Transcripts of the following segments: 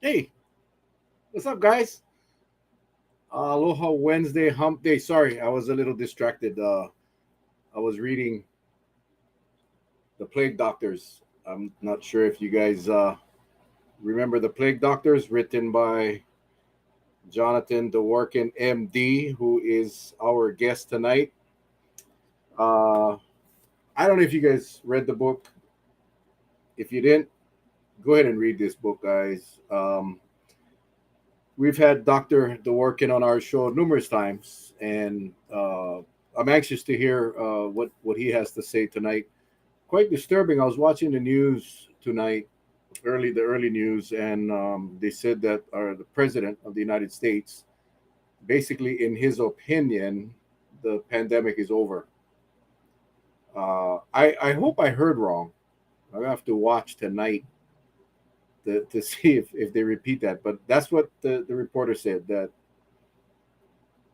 Hey, what's up, guys? Aloha Wednesday, hump day. Sorry, I was a little distracted. I was reading The Plague Doctors. I'm not sure if you guys remember The Plague Doctors, written by Jonathan Dworkin, MD, who is our guest tonight. Uh, I don't know if you guys read the book. If you didn't, go ahead and read this book, guys. We've had Dr. Dworkin on our show numerous times, and I'm anxious to hear what he has to say tonight. Quite disturbing. I was watching the news tonight, the early news, and they said that the president of the United States, basically, in his opinion, the pandemic is over. I hope I heard wrong. I have to watch tonight to see if they repeat that. But that's what the reporter said, that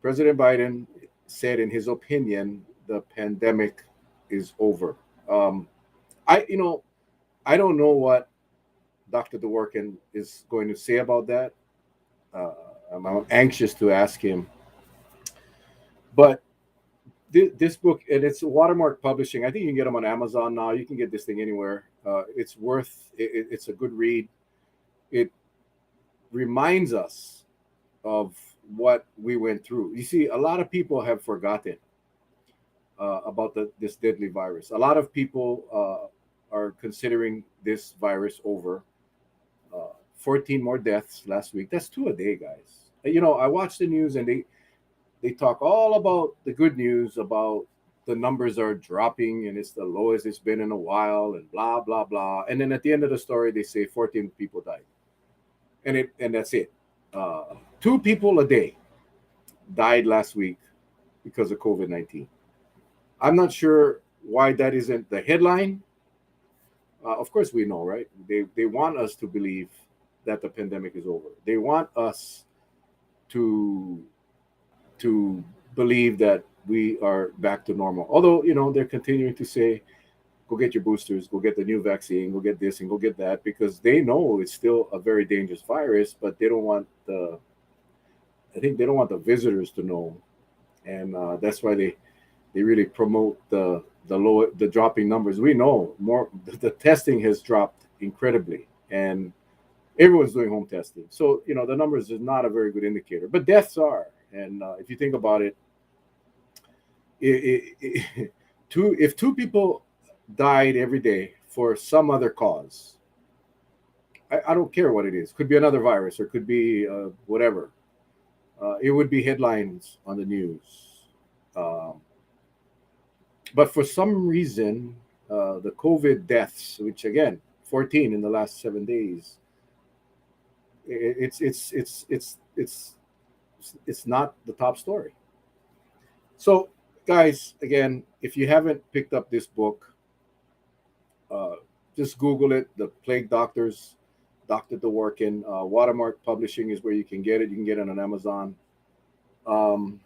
President Biden said, in his opinion, the pandemic is over. Um, I I don't know what Dr. Dworkin is going to say about that. Uh, I'm anxious to ask him. But this book, and it's Watermark Publishing. I think you can get them on Amazon now. You can get this thing anywhere. It's a good read. It reminds us of what we went through. You see, a lot of people have forgotten about this deadly virus. A lot of people are considering this virus over. 14 more deaths last week. That's two a day, guys. I watch the news, and they talk all about the good news, about the numbers are dropping and it's the lowest it's been in a while, and blah blah blah. And then at the end of the story, they say 14 people died, and that's it. Two people a day died last week because of COVID-19. I'm not sure why that isn't the headline. Of course, we know, right? They want us to believe that the pandemic is over. They want us to to believe that we are back to normal. Although, they're continuing to say, go get your boosters, go get the new vaccine, go get this and go get that, because they know it's still a very dangerous virus, but they don't want I think they don't want the visitors to know. And that's why they really promote the dropping numbers. We know more, the testing has dropped incredibly, and everyone's doing home testing. So, the numbers is not a very good indicator, but deaths are. And if you think about it, if two people died every day for some other cause, I don't care what it is. Could be another virus, or could be whatever. It would be headlines on the news. Um, but for some reason, the COVID deaths, which again, 14 in the last 7 days, it's not the top story. So, guys, again, if you haven't picked up this book, uh, just Google it. The Plague Doctors, Doctor Dworkin. Watermark Publishing is where you can get it. You can get it on Amazon, um,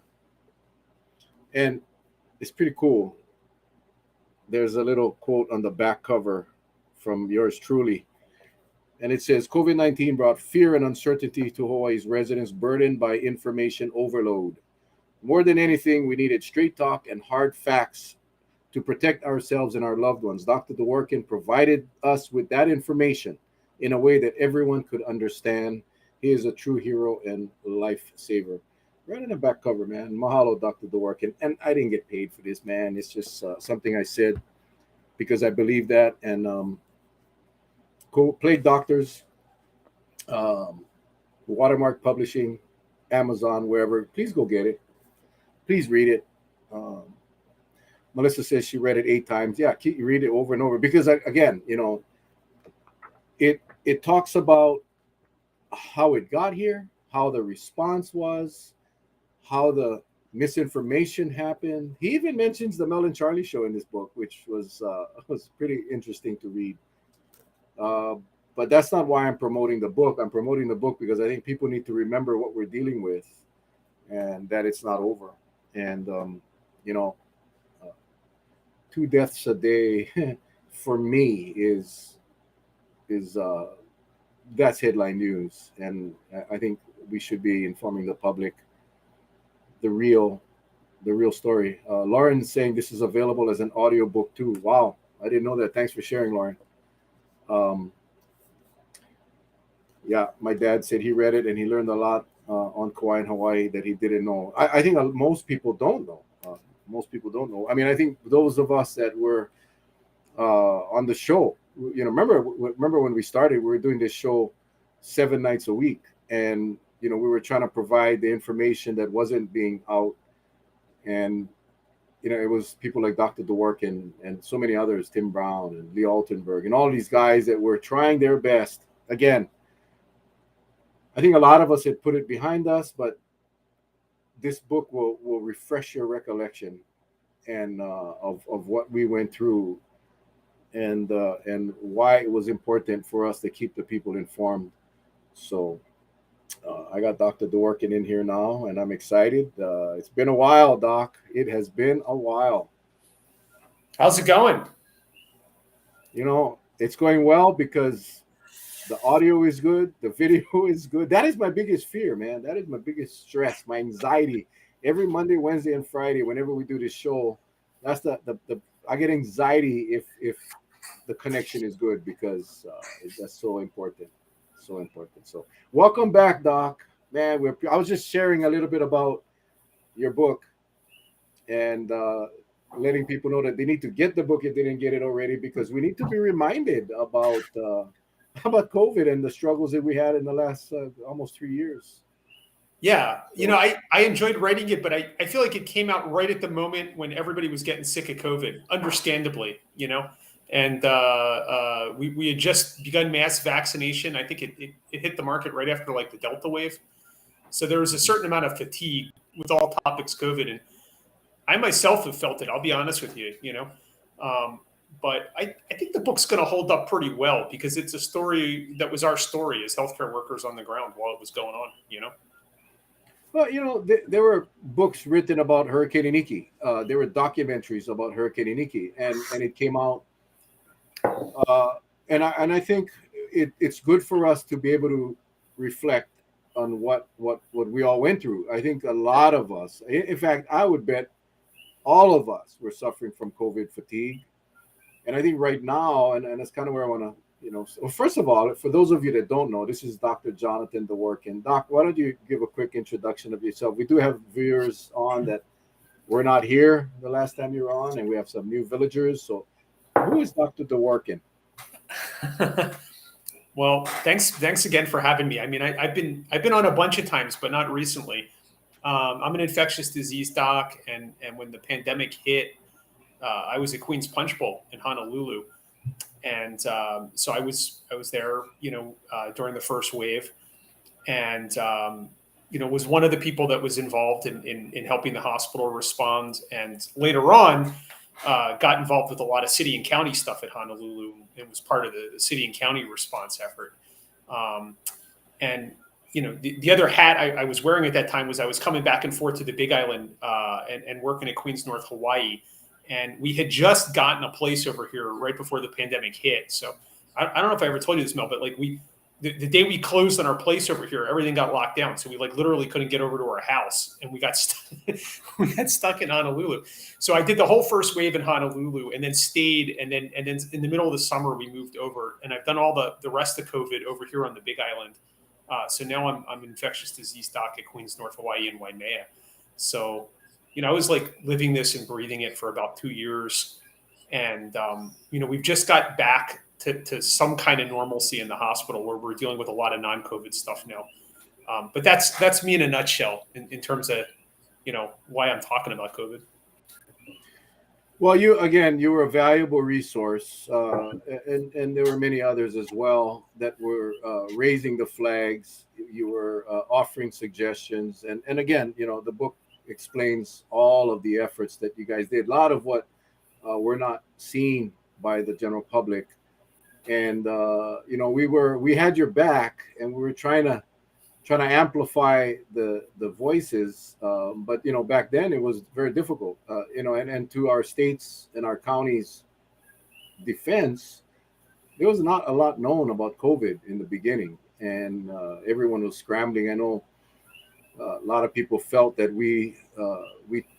and it's pretty cool. There's a little quote on the back cover from yours truly, and it says, COVID-19 brought fear and uncertainty to Hawaii's residents, burdened by information overload. More than anything, we needed straight talk and hard facts to protect ourselves and our loved ones. Dr. Dworkin provided us with that information in a way that everyone could understand. He is a true hero and lifesaver. Right on the back cover, man. Mahalo, Dr. Dworkin. And I didn't get paid for this, man. It's just something I said because I believe that. And Plague Doctors, um, Watermark Publishing, Amazon, wherever. Please go get it. Please read it. Um, Melissa says she read it 8 times. Yeah, keep you read it over and over, because again, it talks about how it got here, how the response was, how the misinformation happened. He even mentions the Mel and Charlie show in this book, which was was pretty interesting to read. Uh, but that's not why I'm promoting the book. I'm promoting the book because I think people need to remember what we're dealing with, and that it's not over. And you know, uh, 2 deaths a day for me is that's headline news, and I think we should be informing the public the real the real story. Lauren's saying this is available as an audio book too. Wow, I didn't know that. Thanks for sharing, Lauren. Um, yeah, my dad said he read it and he learned a lot on Kauai and Hawaii that he didn't know. I think most people don't know. Most people don't know. I mean, I think those of us that were on the show, remember when we started, we were doing this show 7 nights a week, and we were trying to provide the information that wasn't being out, and it was people like Dr. Dworkin and so many others, Tim Brown and Lee Altenberg, and all these guys that were trying their best. Again, I think a lot of us had put it behind us, but this book will refresh your recollection and of what we went through and why it was important for us to keep the people informed. So I got Dr. Dworkin in here now, and I'm excited. It's been a while, Doc. It has been a while. How's it going? It's going well because the audio is good, the video is good. That is my biggest fear, man. That is my biggest stress, my anxiety. Every Monday, Wednesday, and Friday, whenever we do this show, that's the I get anxiety if the connection is good because that's so important, so important. So welcome back, Doc. Man, I was just sharing a little bit about your book and letting people know that they need to get the book if they didn't get it already, because we need to be reminded about COVID and the struggles that we had in the last almost 3 years. Yeah, I enjoyed writing it, but I feel like it came out right at the moment when everybody was getting sick of COVID, understandably, and we had just begun mass vaccination. I think it hit the market right after like the Delta wave. So there was a certain amount of fatigue with all topics COVID. And I myself have felt it, I'll be honest with you, but I think the book's going to hold up pretty well because it's a story that was our story as healthcare workers on the ground while it was going on, Well, there were books written about Hurricane Iniki. There were documentaries about Hurricane Iniki, and it came out. And I think it's good for us to be able to reflect on what we all went through. I think a lot of us, in fact, I would bet all of us were suffering from COVID fatigue. And I think right now, and that's kind of where I want to, well, first of all, for those of you that don't know, this is Dr. Jonathan Dworkin. Doc, why don't you give a quick introduction of yourself? We do have viewers on that were not here the last time you were on, and we have some new villagers. So who is Dr. Dworkin? Well, thanks again for having me. I mean, I've been on a bunch of times, but not recently. I'm an infectious disease doc, and when the pandemic hit, I was at Queen's Punch Bowl in Honolulu, and so I was there, during the first wave, and was one of the people that was involved in helping the hospital respond, and later on got involved with a lot of city and county stuff at Honolulu and was part of the city and county response effort. And the other hat I was wearing at that time was I was coming back and forth to the Big Island and working at Queens North Hawaii. And we had just gotten a place over here right before the pandemic hit. So I don't know if I ever told you this, Mel, but like the day we closed on our place over here, everything got locked down. So we like literally couldn't get over to our house, and we got stuck in Honolulu. So I did the whole first wave in Honolulu and then stayed. And then in the middle of the summer, we moved over, and I've done all the rest of COVID over here on the Big Island. So now I'm an infectious disease doc at Queens North Hawaii in Waimea. So, I was like living this and breathing it for about 2 years. And, we've just got back to some kind of normalcy in the hospital where we're dealing with a lot of non-COVID stuff now. But that's me in a nutshell in terms of, why I'm talking about COVID. Well, you were a valuable resource, and there were many others as well that were raising the flags. You were offering suggestions, and again, the book explains all of the efforts that you guys did. A lot of what were not seen by the general public, and we had your back, and we were trying to amplify the voices, but back then it was very difficult, and to our states and our counties' defense, there was not a lot known about COVID in the beginning, and everyone was scrambling. I know a lot of people felt that we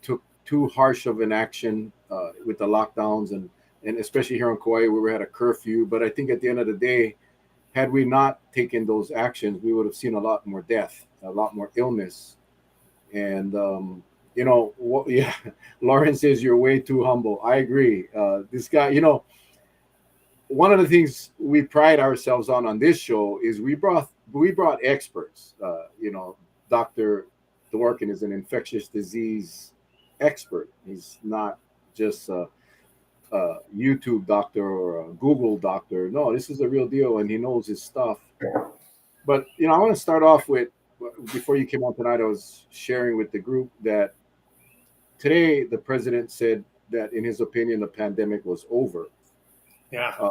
took too harsh of an action with the lockdowns, and especially here in Kauai, where we had a curfew. But I think at the end of the day, had we not taken those actions, we would have seen a lot more death, a lot more illness, and what? Yeah, Lauren says you're way too humble. I agree. This guy, one of the things we pride ourselves on this show is we brought experts. Dr. Dworkin is an infectious disease expert. He's not just a YouTube doctor or a Google doctor. No, this is a real deal, and he knows his stuff. But I want to start off with, before you came on tonight, I was sharing with the group that today the president said that in his opinion the pandemic was over. Yeah.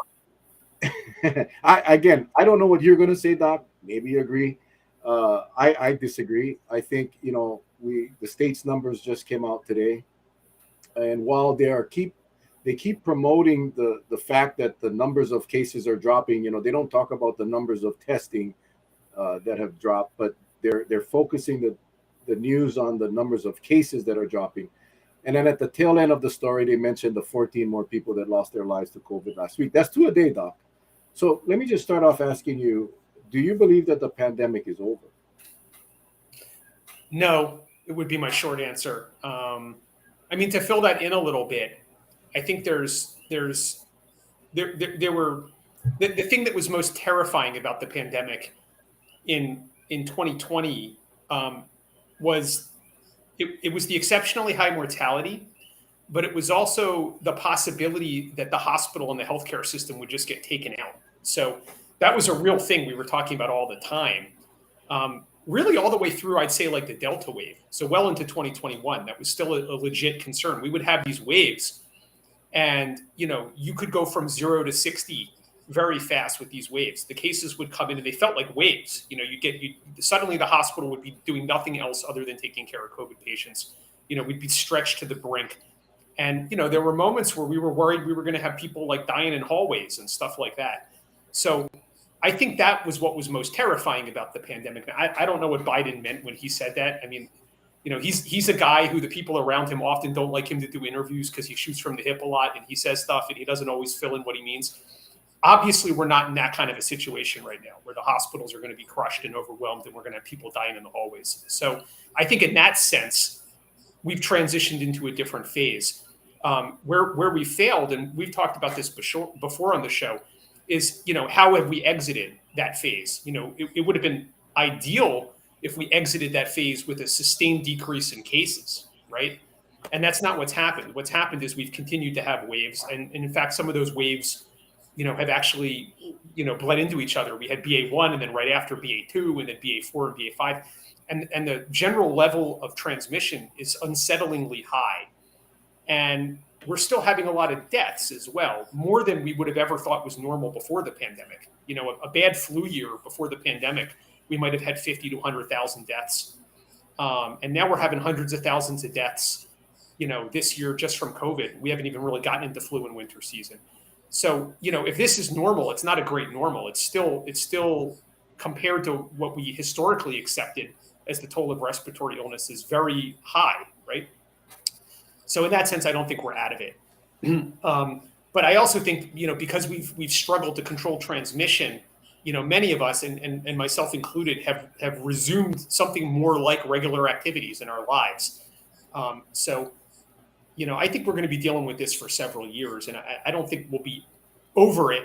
I don't know what you're going to say, Doc. Maybe you agree. I disagree. I think the state's numbers just came out today, and while they keep promoting the fact that the numbers of cases are dropping. They don't talk about the numbers of testing that have dropped, but they're focusing the news on the numbers of cases that are dropping. And then at the tail end of the story, they mentioned the 14 more people that lost their lives to COVID last week. That's 2 a day, Doc. So let me just start off asking you, do you believe that the pandemic is over? No, it would be my short answer. To fill that in a little bit, I think there were the thing that was most terrifying about the pandemic in 2020 was it was the exceptionally high mortality, but it was also the possibility that the hospital and the healthcare system would just get taken out. So that was a real thing we were talking about all the time. Really all the way through, I'd say, like the Delta wave. So well into 2021, that was still a legit concern. We would have these waves, and you could go from 0 to 60 very fast with these waves. The cases would come in and they felt like waves. Suddenly the hospital would be doing nothing else other than taking care of COVID patients. We'd be stretched to the brink. And, there were moments where we were worried we were going to have people like dying in hallways and stuff like that. So I think that was what was most terrifying about the pandemic. I don't know what Biden meant when he said that. He's a guy who the people around him often don't like him to do interviews because he shoots from the hip a lot and he says stuff and he doesn't always fill in what he means. Obviously, we're not in that kind of a situation right now where the hospitals are going to be crushed and overwhelmed and we're going to have people dying in the hallways. So I think in that sense, we've transitioned into a different phase. Where we failed, and we've talked about this before on the show, is, how have we exited that phase? It would have been ideal if we exited that phase with a sustained decrease in cases, right? And that's not what's happened. What's happened is we've continued to have waves. And in fact, some of those waves, have actually, bled into each other. We had BA1 and then right after BA2 and then BA4 and BA5. And the general level of transmission is unsettlingly high. And we're still having a lot of deaths as well, more than we would have ever thought was normal before the pandemic. A bad flu year before the pandemic, we might have had 50 to 100,000 deaths. And now we're having hundreds of thousands of deaths, this year just from COVID. We haven't even really gotten into flu and winter season. So, if this is normal, it's not a great normal. It's still compared to what we historically accepted as the toll of respiratory illness is very high, right? So in that sense, I don't think we're out of it. But I also think, because we've struggled to control transmission, many of us, and myself included, have resumed something more like regular activities in our lives. I think we're going to be dealing with this for several years, and I don't think we'll be over it,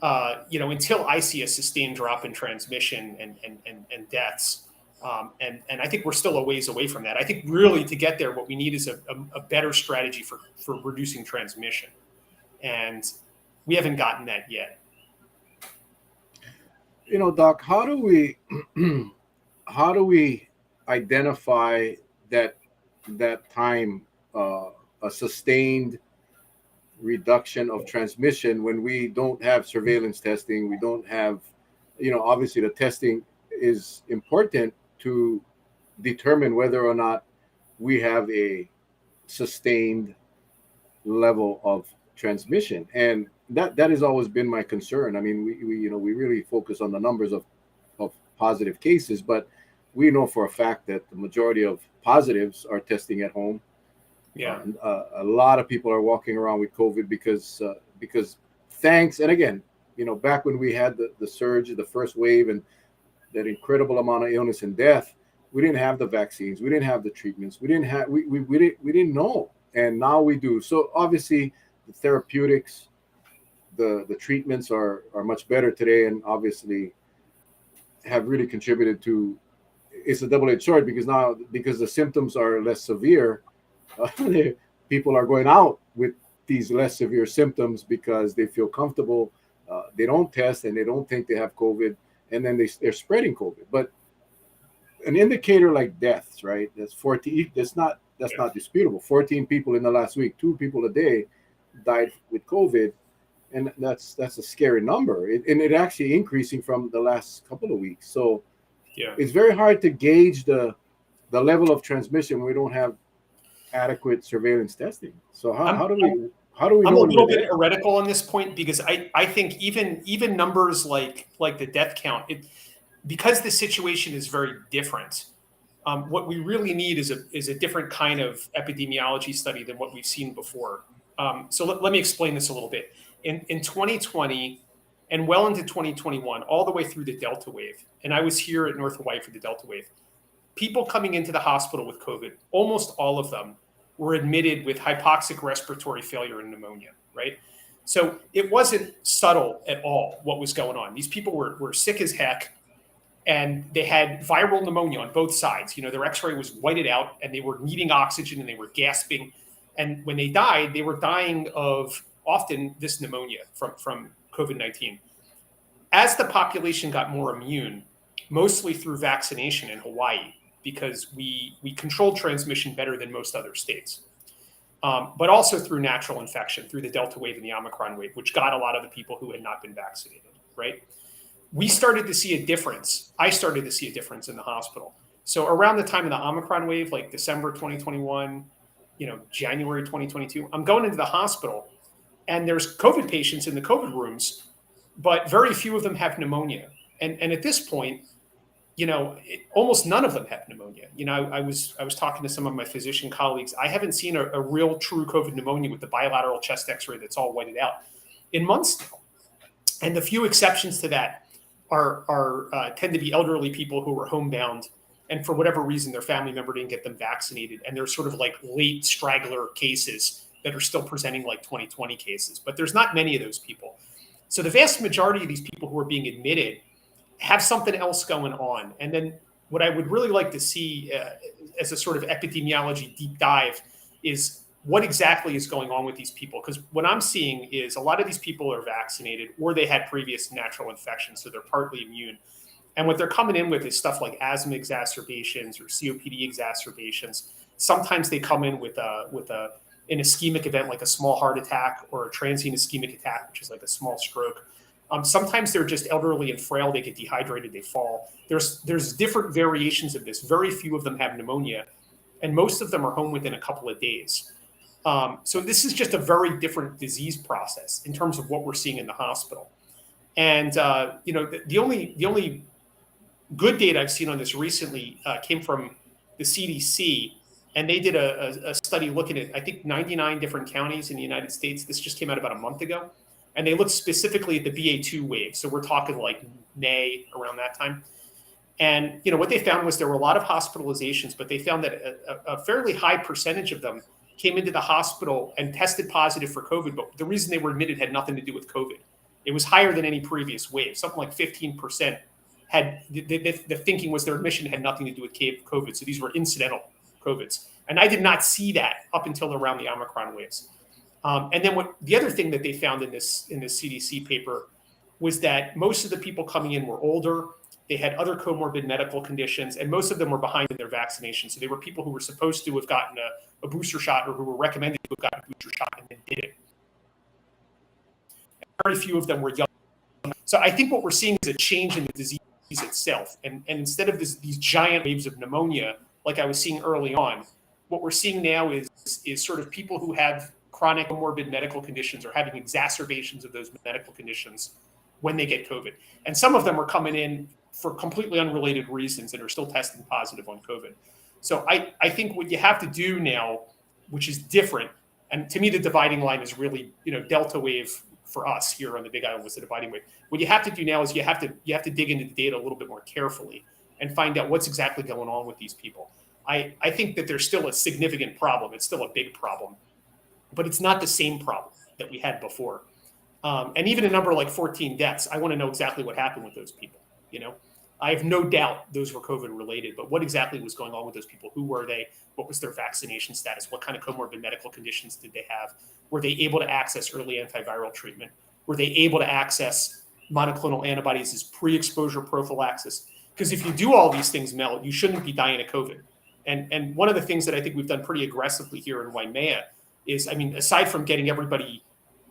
until I see a sustained drop in transmission and deaths. And I think we're still a ways away from that. I think really to get there, what we need is a better strategy for reducing transmission. And we haven't gotten that yet. Doc, how do we identify that time, a sustained reduction of transmission when we don't have surveillance testing? We don't have, obviously the testing is important to determine whether or not we have a sustained level of transmission. And that has always been my concern. I mean, we really focus on the numbers of positive cases, but we know for a fact that the majority of positives are testing at home. Yeah. A lot of people are walking around with COVID because thanks, and again, back when we had the surge, the first wave, and that incredible amount of illness and death, we didn't have the vaccines, we didn't have the treatments, we didn't know, and now we do. So obviously, the therapeutics, the treatments are much better today, and obviously have really contributed to. It's a double-edged sword because now, because the symptoms are less severe, uh, people are going out with these less severe symptoms because they feel comfortable. They don't test and they don't think they have COVID, and then they're spreading COVID. But an indicator like deaths, right? That's 14. That's not disputable. 14 people in the last week, 2 people a day died with COVID, and that's a scary number. And it actually increasing from the last couple of weeks. So Yeah. it's very hard to gauge the level of transmission when we don't have adequate surveillance testing. So how do we I'm know a when little we're bit there? heretical on this point because I think even numbers like the death count, because the situation is very different. What we really need is a different kind of epidemiology study than what we've seen before. So let me explain this a little bit. In 2020 and well into 2021, all the way through the Delta wave, and I was here at North Hawaii for the Delta wave, people coming into the hospital with COVID, almost all of them were admitted with hypoxic respiratory failure and pneumonia, right? So it wasn't subtle at all what was going on. These people were sick as heck, and they had viral pneumonia on both sides. Their x-ray was whited out, and they were needing oxygen, and they were gasping. And when they died, they were dying of often this pneumonia from COVID-19. As the population got more immune, mostly through vaccination in Hawaii, because we controlled transmission better than most other states, but also through natural infection, through the Delta wave and the Omicron wave, which got a lot of the people who had not been vaccinated, right? We started to see a difference. I started to see a difference in the hospital. So around the time of the Omicron wave, like December 2021, January 2022, I'm going into the hospital, and there's COVID patients in the COVID rooms, but very few of them have pneumonia. And at this point, almost none of them have pneumonia. I was talking to some of my physician colleagues. I haven't seen a real true COVID pneumonia with the bilateral chest X-ray that's all whited out in months now. And the few exceptions to that tend to be elderly people who were homebound, and for whatever reason their family member didn't get them vaccinated, and they're sort of like late straggler cases that are still presenting like 2020 cases. But there's not many of those people. So the vast majority of these people who are being admitted have something else going on. And then what I would really like to see as a sort of epidemiology deep dive is what exactly is going on with these people. Because what I'm seeing is a lot of these people are vaccinated or they had previous natural infections, so they're partly immune. And what they're coming in with is stuff like asthma exacerbations or COPD exacerbations. Sometimes they come in with an ischemic event like a small heart attack or a transient ischemic attack, which is like a small stroke. Sometimes they're just elderly and frail. They get dehydrated, they fall. There's different variations of this. Very few of them have pneumonia, and most of them are home within a couple of days. So this is just a very different disease process in terms of what we're seeing in the hospital. And the only good data I've seen on this recently came from the CDC, and they did a study looking at, I think, 99 different counties in the United States. This just came out about a month ago. And they looked specifically at the BA2 wave. So we're talking like May, around that time. And what they found was there were a lot of hospitalizations, but they found that a fairly high percentage of them came into the hospital and tested positive for COVID. But the reason they were admitted had nothing to do with COVID. It was higher than any previous wave. Something like 15% had the thinking was their admission had nothing to do with COVID. So these were incidental COVIDs. And I did not see that up until around the Omicron waves. And then the other thing that they found in this CDC paper was that most of the people coming in were older. They had other comorbid medical conditions, and most of them were behind in their vaccination. So they were people who were supposed to have gotten a booster shot or who were recommended to have gotten a booster shot and then didn't. Very few of them were young. So I think what we're seeing is a change in the disease itself. And instead of these giant waves of pneumonia, like I was seeing early on, what we're seeing now is sort of people who have chronic morbid medical conditions or having exacerbations of those medical conditions when they get COVID. And some of them are coming in for completely unrelated reasons and are still testing positive on COVID. So I think what you have to do now, which is different, and to me, the dividing line is really, Delta wave for us here on the Big Island was the dividing wave. What you have to do now is you have to dig into the data a little bit more carefully and find out what's exactly going on with these people. I think that there's still a significant problem. It's still a big problem, but it's not the same problem that we had before. And even a number like 14 deaths, I want to know exactly what happened with those people. I have no doubt those were COVID related, but what exactly was going on with those people? Who were they? What was their vaccination status? What kind of comorbid medical conditions did they have? Were they able to access early antiviral treatment? Were they able to access monoclonal antibodies as pre-exposure prophylaxis? Because if you do all these things, Mel, you shouldn't be dying of COVID. And one of the things that I think we've done pretty aggressively here in Waimea is, aside from getting everybody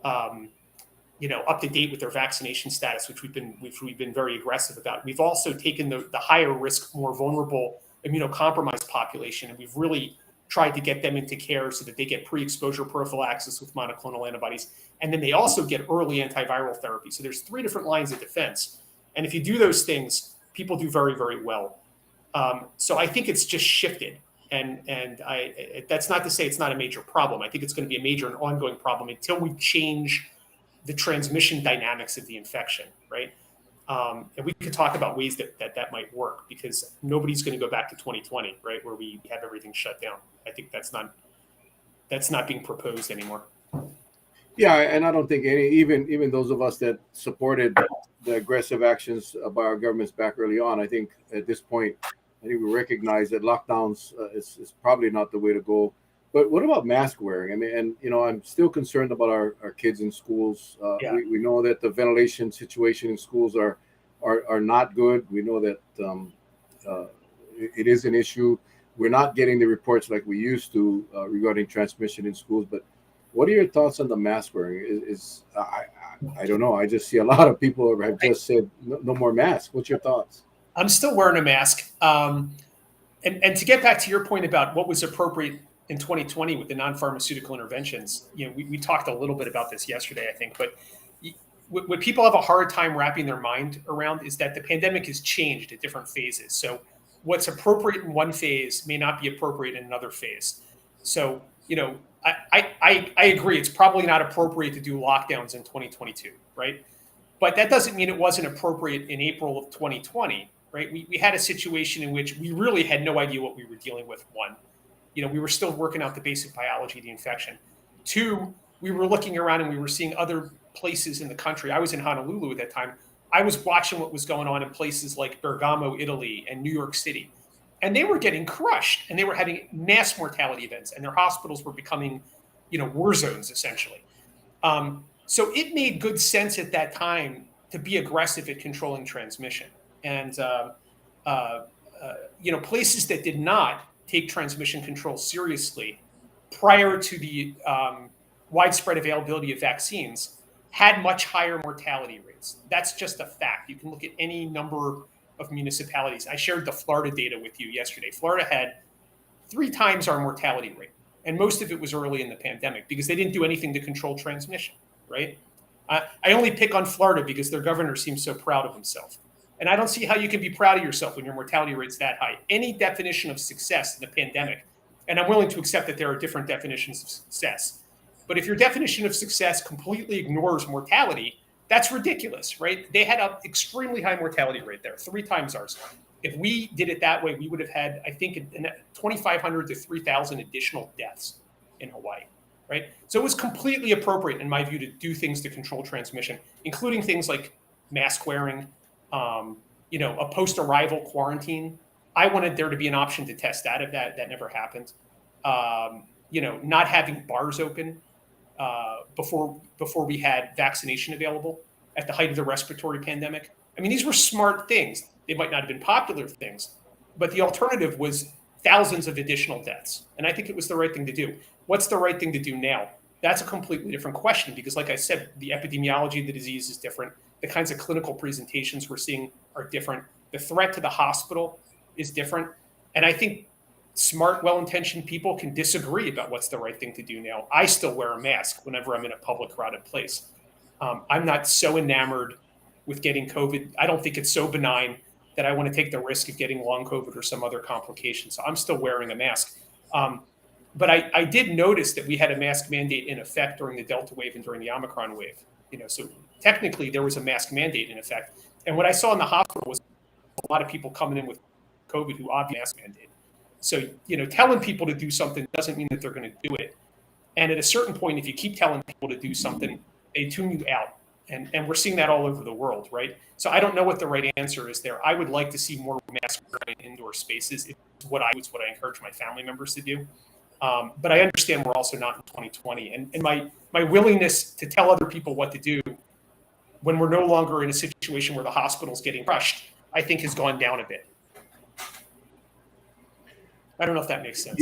up to date with their vaccination status, which we've been very aggressive about. We've also taken the higher risk, more vulnerable immunocompromised population, and we've really tried to get them into care so that they get pre-exposure prophylaxis with monoclonal antibodies, and then they also get early antiviral therapy. So there's 3 different lines of defense, and if you do those things, people do very, very well. So I think it's just shifted, and that's not to say it's not a major problem. I think it's going to be a major and ongoing problem until we change the transmission dynamics of the infection, right? And we could talk about ways that might work, because nobody's going to go back to 2020, right, where we have everything shut down. I think that's not being proposed anymore. Yeah, and I don't think even those of us that supported the aggressive actions by our governments back early on, I think at this point, I think we recognize that lockdowns is probably not the way to go. But what about mask wearing? I'm still concerned about our kids in schools. We know that the ventilation situation in schools are not good. We know that it is an issue. We're not getting the reports like we used to regarding transmission in schools. But what are your thoughts on the mask wearing? I don't know. I just see a lot of people have just said no more masks. What's your thoughts? I'm still wearing a mask. And to get back to your point about what was appropriate in 2020 with the non-pharmaceutical interventions, we talked a little bit about this yesterday, I think, but what people have a hard time wrapping their mind around is that the pandemic has changed at different phases. So what's appropriate in one phase may not be appropriate in another phase. So, I agree. It's probably not appropriate to do lockdowns in 2022, right? But that doesn't mean it wasn't appropriate in April of 2020, right? We had a situation in which we really had no idea what we were dealing with. One, we were still working out the basic biology of the infection. 2, we were looking around and we were seeing other places in the country. I was in Honolulu at that time. I was watching what was going on in places like Bergamo, Italy, and New York City. And they were getting crushed, and they were having mass mortality events, and their hospitals were becoming, war zones, essentially. So it made good sense at that time to be aggressive at controlling transmission. And, places that did not take transmission control seriously prior to the widespread availability of vaccines had much higher mortality rates. That's just a fact. You can look at any number of municipalities. I shared the Florida data with you yesterday. Florida had 3 times our mortality rate, and most of it was early in the pandemic because they didn't do anything to control transmission, right? I only pick on Florida because their governor seems so proud of himself. And I don't see how you can be proud of yourself when your mortality rate's that high. Any definition of success in the pandemic, and I'm willing to accept that there are different definitions of success, but if your definition of success completely ignores mortality, that's ridiculous, right? They had an extremely high mortality rate there, 3 times ours. If we did it that way, we would have had, I think, 2,500 to 3,000 additional deaths in Hawaii, right? So it was completely appropriate, in my view, to do things to control transmission, including things like mask wearing, a post-arrival quarantine. I wanted there to be an option to test out of that. That never happened. Not having bars open before we had vaccination available at the height of the respiratory pandemic. These were smart things. They might not have been popular things, but the alternative was thousands of additional deaths. And I think it was the right thing to do. What's the right thing to do now? That's a completely different question because, like I said, the epidemiology of the disease is different. The kinds of clinical presentations we're seeing are different. The threat to the hospital is different. And I think smart, well-intentioned people can disagree about what's the right thing to do now. I still wear a mask whenever I'm in a public, crowded place. I'm not so enamored with getting COVID. I don't think it's so benign that I want to take the risk of getting long COVID or some other complication. So I'm still wearing a mask. But I did notice that we had a mask mandate in effect during the Delta wave and during the Omicron wave. So technically there was a mask mandate in effect. And what I saw in the hospital was a lot of people coming in with COVID who obviously mask mandate. So, telling people to do something doesn't mean that they're going to do it. And at a certain point, if you keep telling people to do something, they tune you out. And we're seeing that all over the world, right? So I don't know what the right answer is there. I would like to see more mask wearing in indoor spaces. It's what I encourage my family members to do. But I understand we're also not in 2020. And my willingness to tell other people what to do when we're no longer in a situation where the hospital's getting crushed, I think has gone down a bit. I don't know if that makes sense.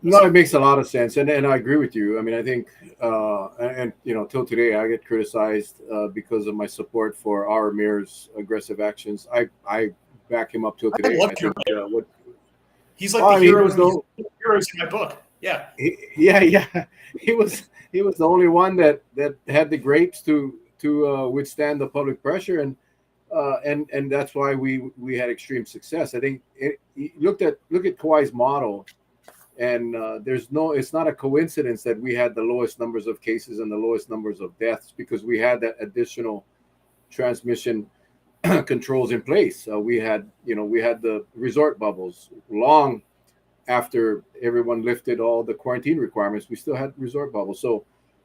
No, it makes a lot of sense, and I agree with you. I mean, I think, till today, I get criticized because of my support for our mayor's aggressive actions. I back him up till today. I love your mayor. He's like the heroes in my book. Yeah. Yeah. He was the only one that had the grapes to withstand the public pressure, and that's why we had extreme success. I think look at Kauai's model, and it's not a coincidence that we had the lowest numbers of cases and the lowest numbers of deaths, because we had that additional transmission controls in place. We had the resort bubbles long after everyone lifted all the quarantine requirements. We still had resort bubbles. So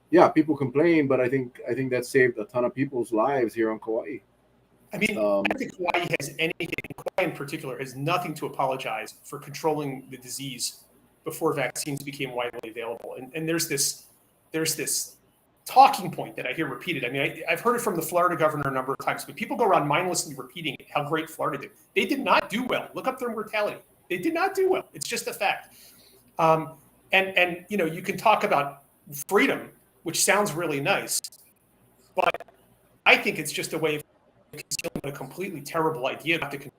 yeah, people complain, but I think that saved a ton of people's lives here on Kauai. I mean, I think Kauai has anything, Kauai in particular, has nothing to apologize for controlling the disease before vaccines became widely available. And there's this talking point that I hear repeated. I mean, I've heard it from the Florida governor a number of times, but people go around mindlessly repeating it, how great Florida did. They did not do well. Look up their mortality. They did not do well. It's just a fact. And you can talk about freedom, which sounds really nice, but I think it's just a way of concealing a completely terrible idea about the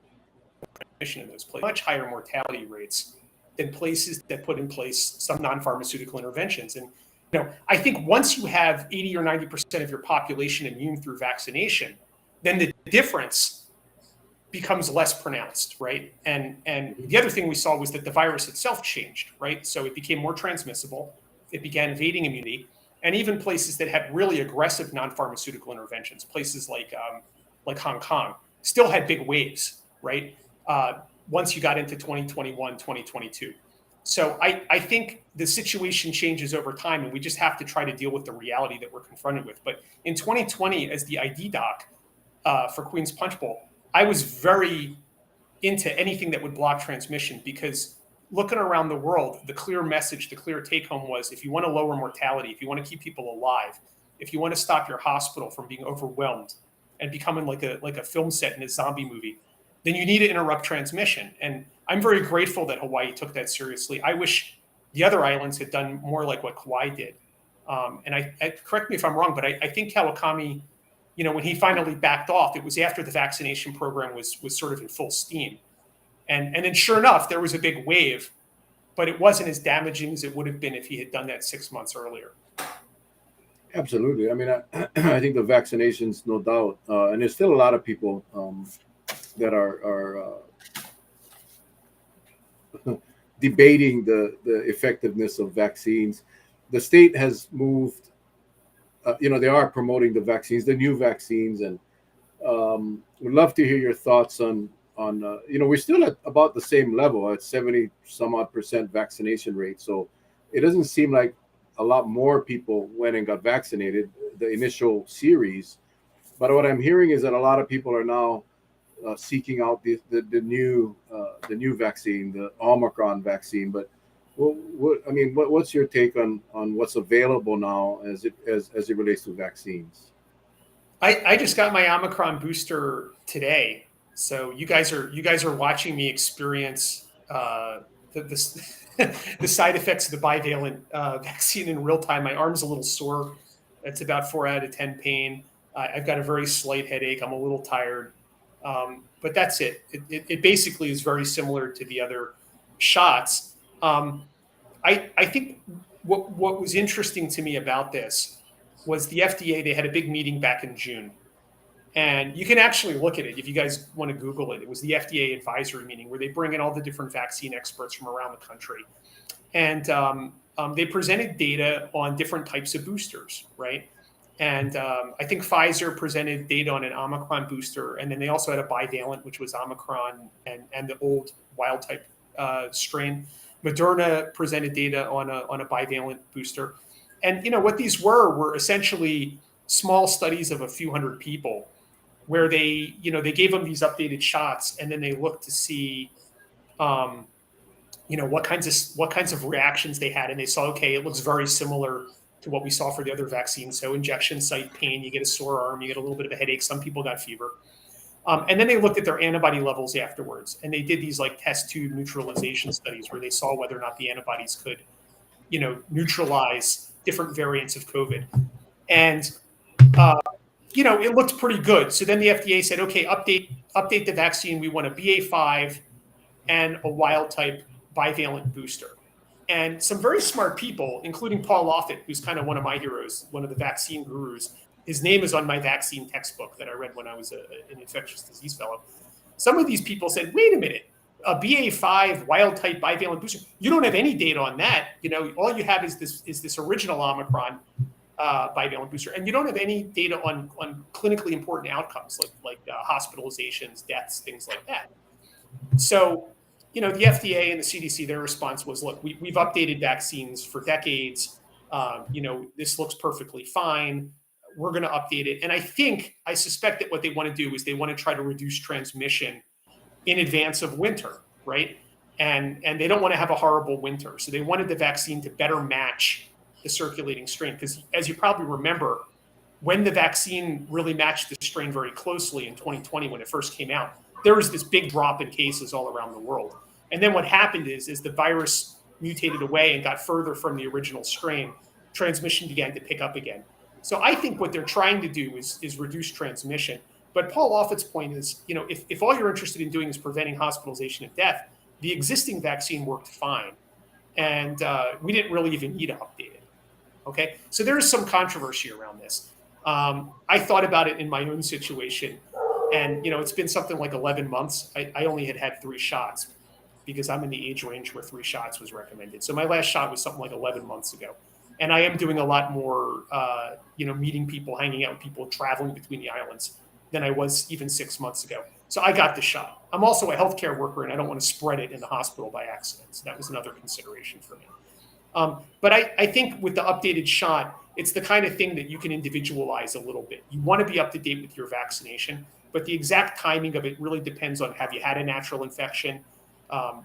transmission in those places. Much higher mortality rates than places that put in place some non-pharmaceutical interventions. And I think once you have 80 or 90% of your population immune through vaccination, then the difference becomes less pronounced, right? And the other thing we saw was that the virus itself changed, right? So it became more transmissible. It began evading immunity. And even places that had really aggressive non-pharmaceutical interventions, places like Hong Kong, still had big waves, right? Once you got into 2021, 2022. So I think the situation changes over time, and we just have to try to deal with the reality that we're confronted with. But in 2020, as the ID doc for Queen's Punch Bowl, I was very into anything that would block transmission, because looking around the world, the clear message, the clear take home was, if you want to lower mortality, if you want to keep people alive, if you want to stop your hospital from being overwhelmed and becoming like a film set in a zombie movie, then you need to interrupt transmission. And I'm very grateful that Hawaii took that seriously. I wish the other islands had done more like what Kauai did. And I correct me if I'm wrong, but I think Kawakami, when he finally backed off, it was after the vaccination program was sort of in full steam. And then sure enough, there was a big wave, but it wasn't as damaging as it would have been if he had done that 6 months earlier. Absolutely. I mean, I think the vaccinations, no doubt, and there's still a lot of people that are debating the effectiveness of vaccines. The state has moved. They are promoting the vaccines, the new vaccines, and would love to hear your thoughts on. We're still at about the same level at 70 some odd % vaccination rate. So it doesn't seem like a lot more people went and got vaccinated, the initial series. But what I'm hearing is that a lot of people are now seeking out the new vaccine, the Omicron vaccine. But what's your take on what's available now as it relates to vaccines? I just got my Omicron booster today. So you guys are watching me experience the side effects of the bivalent vaccine in real time. My arm's a little sore. It's about 4 out of 10 pain. I've got a very slight headache. I'm a little tired, but that's it. It basically is very similar to the other shots. I think what was interesting to me about this was the FDA. They had a big meeting back in June, and you can actually look at it if you guys want to Google it. It was the FDA advisory meeting where they bring in all the different vaccine experts from around the country, and they presented data on different types of boosters, right? And I think Pfizer presented data on an Omicron booster, and then they also had a bivalent, which was Omicron and the old wild type strain. Moderna presented data on a bivalent booster, and what these were essentially small studies of a few hundred people, where they gave them these updated shots, and then they looked to see what kinds of reactions they had, and they saw, okay, it looks very similar to what we saw for the other vaccines. So injection site pain, you get a sore arm, you get a little bit of a headache. Some people got fever. And then they looked at their antibody levels afterwards, and they did these like test tube neutralization studies where they saw whether or not the antibodies could, neutralize different variants of COVID. And it looked pretty good. So then the FDA said, okay, update the vaccine. We want a BA.5 and a wild type bivalent booster. And some very smart people, including Paul Offit, who's kind of one of my heroes, one of the vaccine gurus. His name is on my vaccine textbook that I read when I was an infectious disease fellow. Some of these people said, wait a minute, a BA.5 wild type bivalent booster, you don't have any data on that. All you have is this original Omicron bivalent booster, and you don't have any data on clinically important outcomes like hospitalizations, deaths, things like that. So the FDA and the CDC, their response was, look, we've updated vaccines for decades. This looks perfectly fine. We're going to update it. And I suspect that what they want to do is they want to try to reduce transmission in advance of winter, right? And they don't want to have a horrible winter. So they wanted the vaccine to better match the circulating strain. Because as you probably remember, when the vaccine really matched the strain very closely in 2020, when it first came out, there was this big drop in cases all around the world. And then what happened is the virus mutated away and got further from the original strain, transmission began to pick up again. So I think what they're trying to do is reduce transmission. But Paul Offit's point is, if all you're interested in doing is preventing hospitalization and death, the existing vaccine worked fine. And we didn't really even need to update it. Okay, so there is some controversy around this. I thought about it in my own situation. And, it's been something like 11 months. I only had 3 shots because I'm in the age range where 3 shots was recommended. So my last shot was something like 11 months ago. And I am doing a lot more, meeting people, hanging out with people, traveling between the islands than I was even 6 months ago. So I got the shot. I'm also a healthcare worker, and I don't want to spread it in the hospital by accident. So that was another consideration for me. But I think with the updated shot, it's the kind of thing that you can individualize a little bit. You want to be up to date with your vaccination, but the exact timing of it really depends on, have you had a natural infection?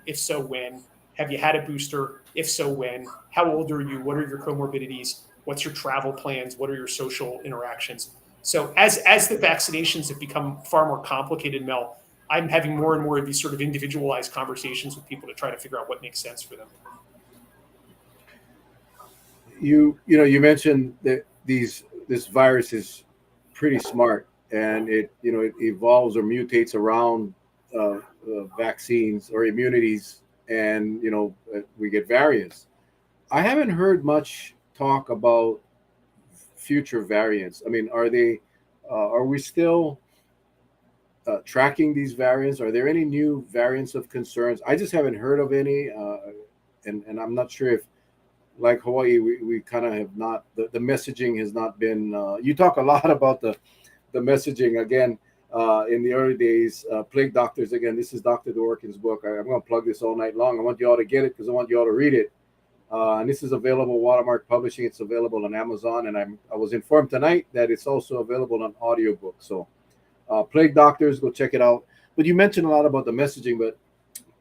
If so, when? Have you had a booster? If so, when? How old are you? What are your comorbidities? What's your travel plans? What are your social interactions? So as the vaccinations have become far more complicated, Mel, I'm having more and more of these sort of individualized conversations with people to try to figure out what makes sense for them. You mentioned that this virus is pretty smart, and it evolves or mutates around vaccines or immunities, and we get variants. I haven't heard much talk about future variants. I mean, are we still tracking these variants? Are there any new variants of concerns? I just haven't heard of any, and I'm not sure if, like Hawaii, we kind of have not, the messaging has not been, you talk a lot about the messaging again in the early days. Plague Doctors, again, this is Dr. Dworkin's book. I'm going to plug this all night long. I want you all to get it because I want you all to read it. And this is available, Watermark Publishing. It's available on Amazon. And I was informed tonight that it's also available on audiobook. So Plague Doctors, go check it out. But you mentioned a lot about the messaging, but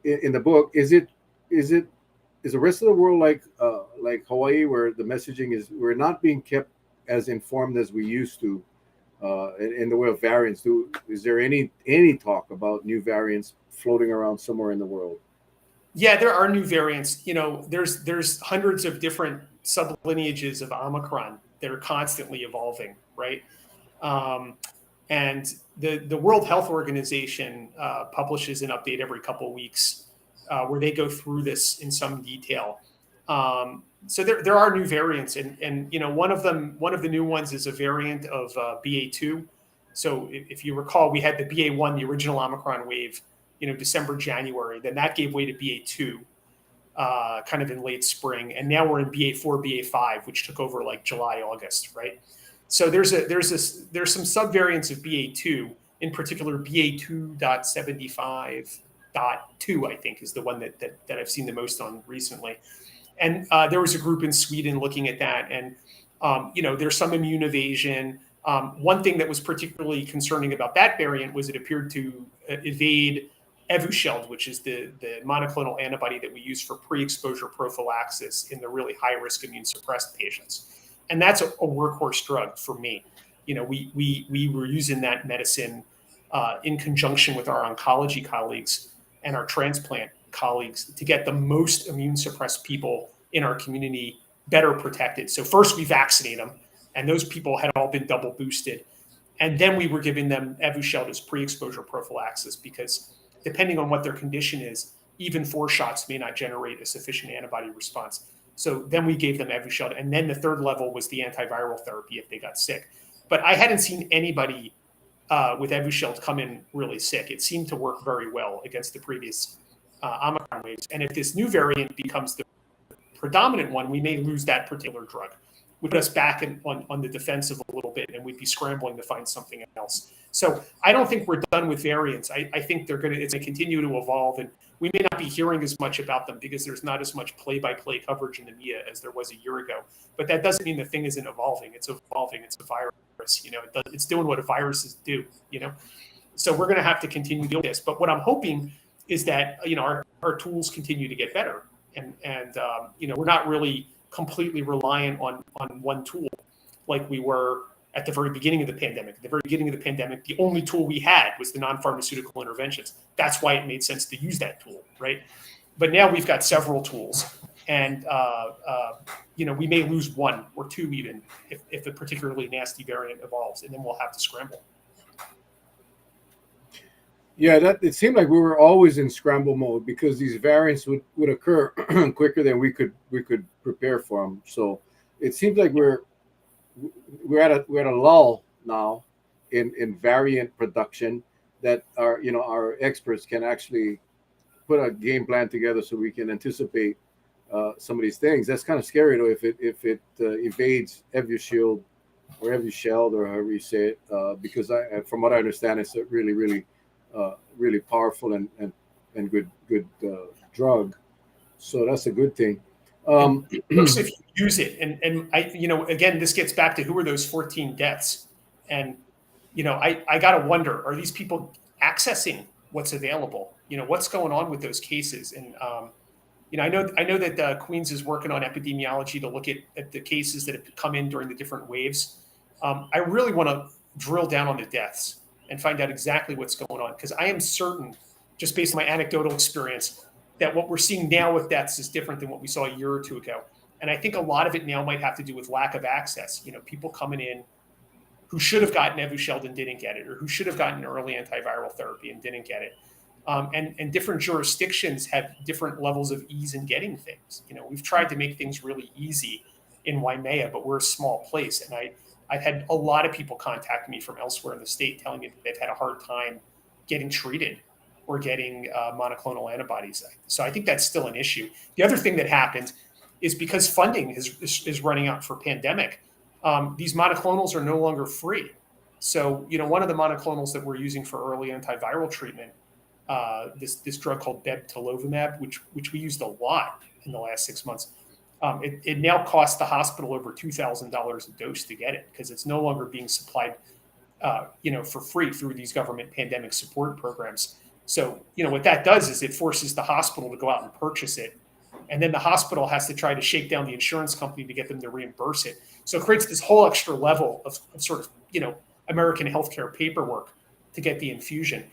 in the book, is the rest of the world like Hawaii, where the messaging is, we're not being kept as informed as we used to in the way of variants? Is there any talk about new variants floating around somewhere in the world? Yeah, there are new variants. There's hundreds of different sublineages of Omicron that are constantly evolving, right? And the World Health Organization publishes an update every couple of weeks where they go through this in some detail. So there are new variants, and one of the new ones is a variant of BA2. So if you recall, we had the BA1, the original Omicron wave, December, January. Then that gave way to BA2, kind of in late spring, and now we're in BA4, BA5, which took over like July, August, right? So there's some subvariants of BA2, in particular BA2.75.2, I think, is the one that I've seen the most on recently. And there was a group in Sweden looking at that, and there's some immune evasion. One thing that was particularly concerning about that variant was it appeared to evade Evusheld, which is the monoclonal antibody that we use for pre-exposure prophylaxis in the really high-risk immune-suppressed patients. And that's a workhorse drug for me. We were using that medicine in conjunction with our oncology colleagues and our transplant colleagues to get the most immune-suppressed people in our community better protected. So first we vaccinate them, and those people had all been double boosted. And then we were giving them Evusheld as pre-exposure prophylaxis, because depending on what their condition is, even 4 shots may not generate a sufficient antibody response. So then we gave them Evusheld, and then the third level was the antiviral therapy if they got sick. But I hadn't seen anybody with Evusheld come in really sick. It seemed to work very well against the previous Omicron waves. And if this new variant becomes the predominant one, we may lose that particular drug. Would put us back on the defensive a little bit, and we'd be scrambling to find something else. So I don't think we're done with variants. I think it's going to continue to evolve, and we may not be hearing as much about them because there's not as much play-by-play coverage in the media as there was a year ago. But that doesn't mean the thing isn't evolving. It's evolving. It's a virus. It's doing what viruses do. So we're going to have to continue doing this. But what I'm hoping is that our tools continue to get better, and we're not really completely reliant on one tool like we were at the very beginning of the pandemic. At the very beginning of the pandemic, the only tool we had was the non-pharmaceutical interventions. That's why it made sense to use that tool, right? But now we've got several tools, and we may lose 1 or 2 even if a particularly nasty variant evolves, and then we'll have to scramble. Yeah, it seemed like we were always in scramble mode because these variants would occur quicker than we could prepare for them. So it seems like we're at a lull now in variant production that our experts can actually put a game plan together so we can anticipate some of these things. That's kind of scary though if it evades Evusheld or however you say it, because from what I understand, it's a really powerful and good drug. So that's a good thing. If you use it, and again, this gets back to who are those 14 deaths, and I gotta wonder, are these people accessing what's available? What's going on with those cases? And I know that Queens is working on epidemiology to look at the cases that have come in during the different waves. I really want to drill down on the deaths and find out exactly what's going on, because I am certain, just based on my anecdotal experience, that what we're seeing now with deaths is different than what we saw a year or 2 ago. And I think a lot of it now might have to do with lack of access. People coming in who should have gotten Evusheld and didn't get it, or who should have gotten early antiviral therapy and didn't get it. And different jurisdictions have different levels of ease in getting things. We've tried to make things really easy in Waimea, but we're a small place. And I've had a lot of people contact me from elsewhere in the state telling me that they've had a hard time getting treated or getting monoclonal antibodies. So I think that's still an issue. The other thing that happened is because funding is running out for pandemic, these monoclonals are no longer free. So, one of the monoclonals that we're using for early antiviral treatment, this drug called bebtelovimab, which we used a lot in the last 6 months, it now costs the hospital over $2,000 a dose to get it, because it's no longer being supplied, for free through these government pandemic support programs. So, what that does is it forces the hospital to go out and purchase it. And then the hospital has to try to shake down the insurance company to get them to reimburse it. So it creates this whole extra level of sort of, American healthcare paperwork to get the infusion.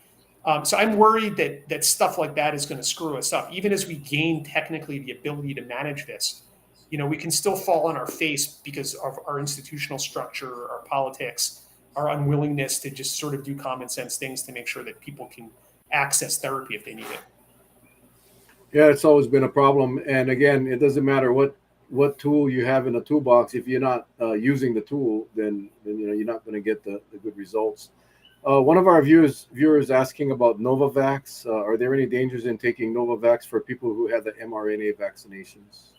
So I'm worried that stuff like that is going to screw us up. Even as we gain technically the ability to manage this, we can still fall on our face because of our institutional structure, our politics, our unwillingness to just sort of do common sense things to make sure that people can access therapy if they need it. Yeah, it's always been a problem. And again, it doesn't matter what tool you have in a toolbox. If you're not using the tool, then you're not going to get the good results. One of our viewers asking about Novavax. Are there any dangers in taking Novavax for people who had the mRNA vaccinations?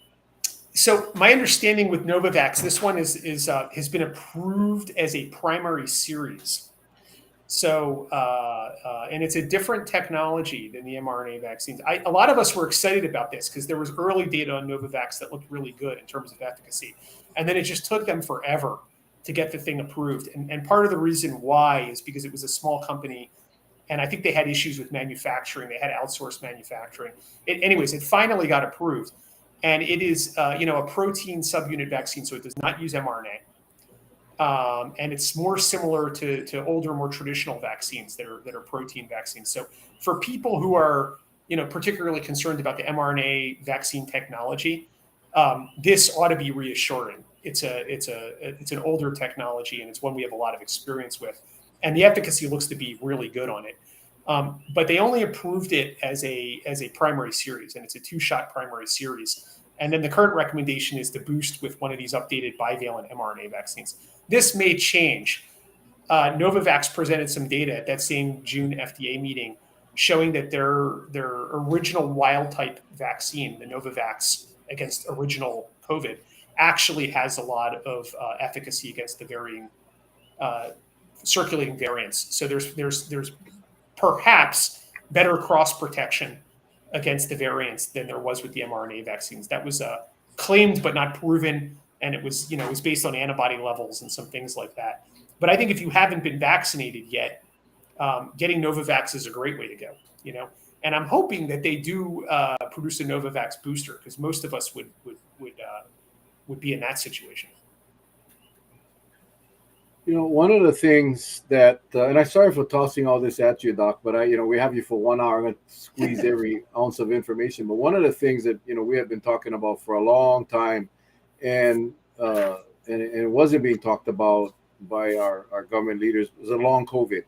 So my understanding with Novavax, this one is has been approved as a primary series. So, and it's a different technology than the mRNA vaccines. A lot of us were excited about this because there was early data on Novavax that looked really good in terms of efficacy. And then it just took them forever to get the thing approved. And part of the reason why is because it was a small company. And I think they had issues with manufacturing. They had outsourced manufacturing. Anyways, it finally got approved. And it is, a protein subunit vaccine. So it does not use mRNA. And it's more similar to older, more traditional vaccines that are protein vaccines. So for people who are particularly concerned about the mRNA vaccine technology, this ought to be reassuring. It's an older technology, and it's one we have a lot of experience with, and the efficacy looks to be really good on it. But they only approved it as a primary series, and it's a 2-shot primary series. And then the current recommendation is to boost with one of these updated bivalent mRNA vaccines. This may change. Novavax presented some data at that same June FDA meeting showing that their original wild type vaccine, the Novavax against original COVID, actually has a lot of efficacy against the varying circulating variants. So there's perhaps better cross protection against the variants than there was with the mRNA vaccines. That was claimed but not proven, and it was based on antibody levels and some things like that. But I think if you haven't been vaccinated yet, getting Novavax is a great way to go. And I'm hoping that they do produce a Novavax booster, because most of us would be in that situation. One of the things that, and I'm sorry for tossing all this at you, Doc, but we have you for 1 hour. I'm going to squeeze every ounce of information. But one of the things that we have been talking about for a long time, and it wasn't being talked about by our government leaders, was a long COVID.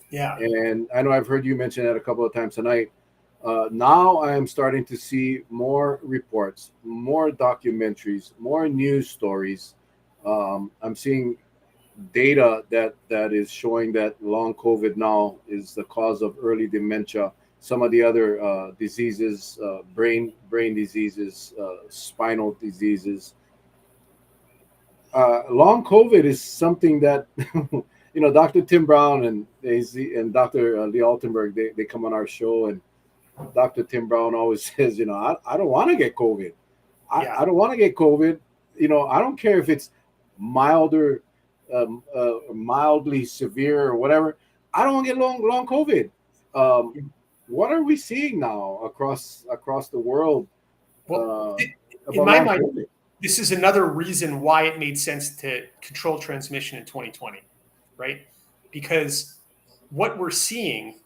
Yeah. And I know I've heard you mention that a couple of times tonight. Now I am starting to see more reports, more documentaries, more news stories. I'm seeing data that is showing that long COVID now is the cause of early dementia, some of the other diseases, brain diseases, spinal diseases. Long COVID is something that Dr. Tim Brown and Dr. Lee Altenberg, they come on our show, and Dr. Tim Brown always says, I don't want to get COVID. I don't want to get COVID. I don't care if it's milder, mildly severe or whatever. I don't want to get long COVID. What are we seeing now across the world? Well, in my mind, COVID? This is another reason why it made sense to control transmission in 2020, right? Because what we're seeing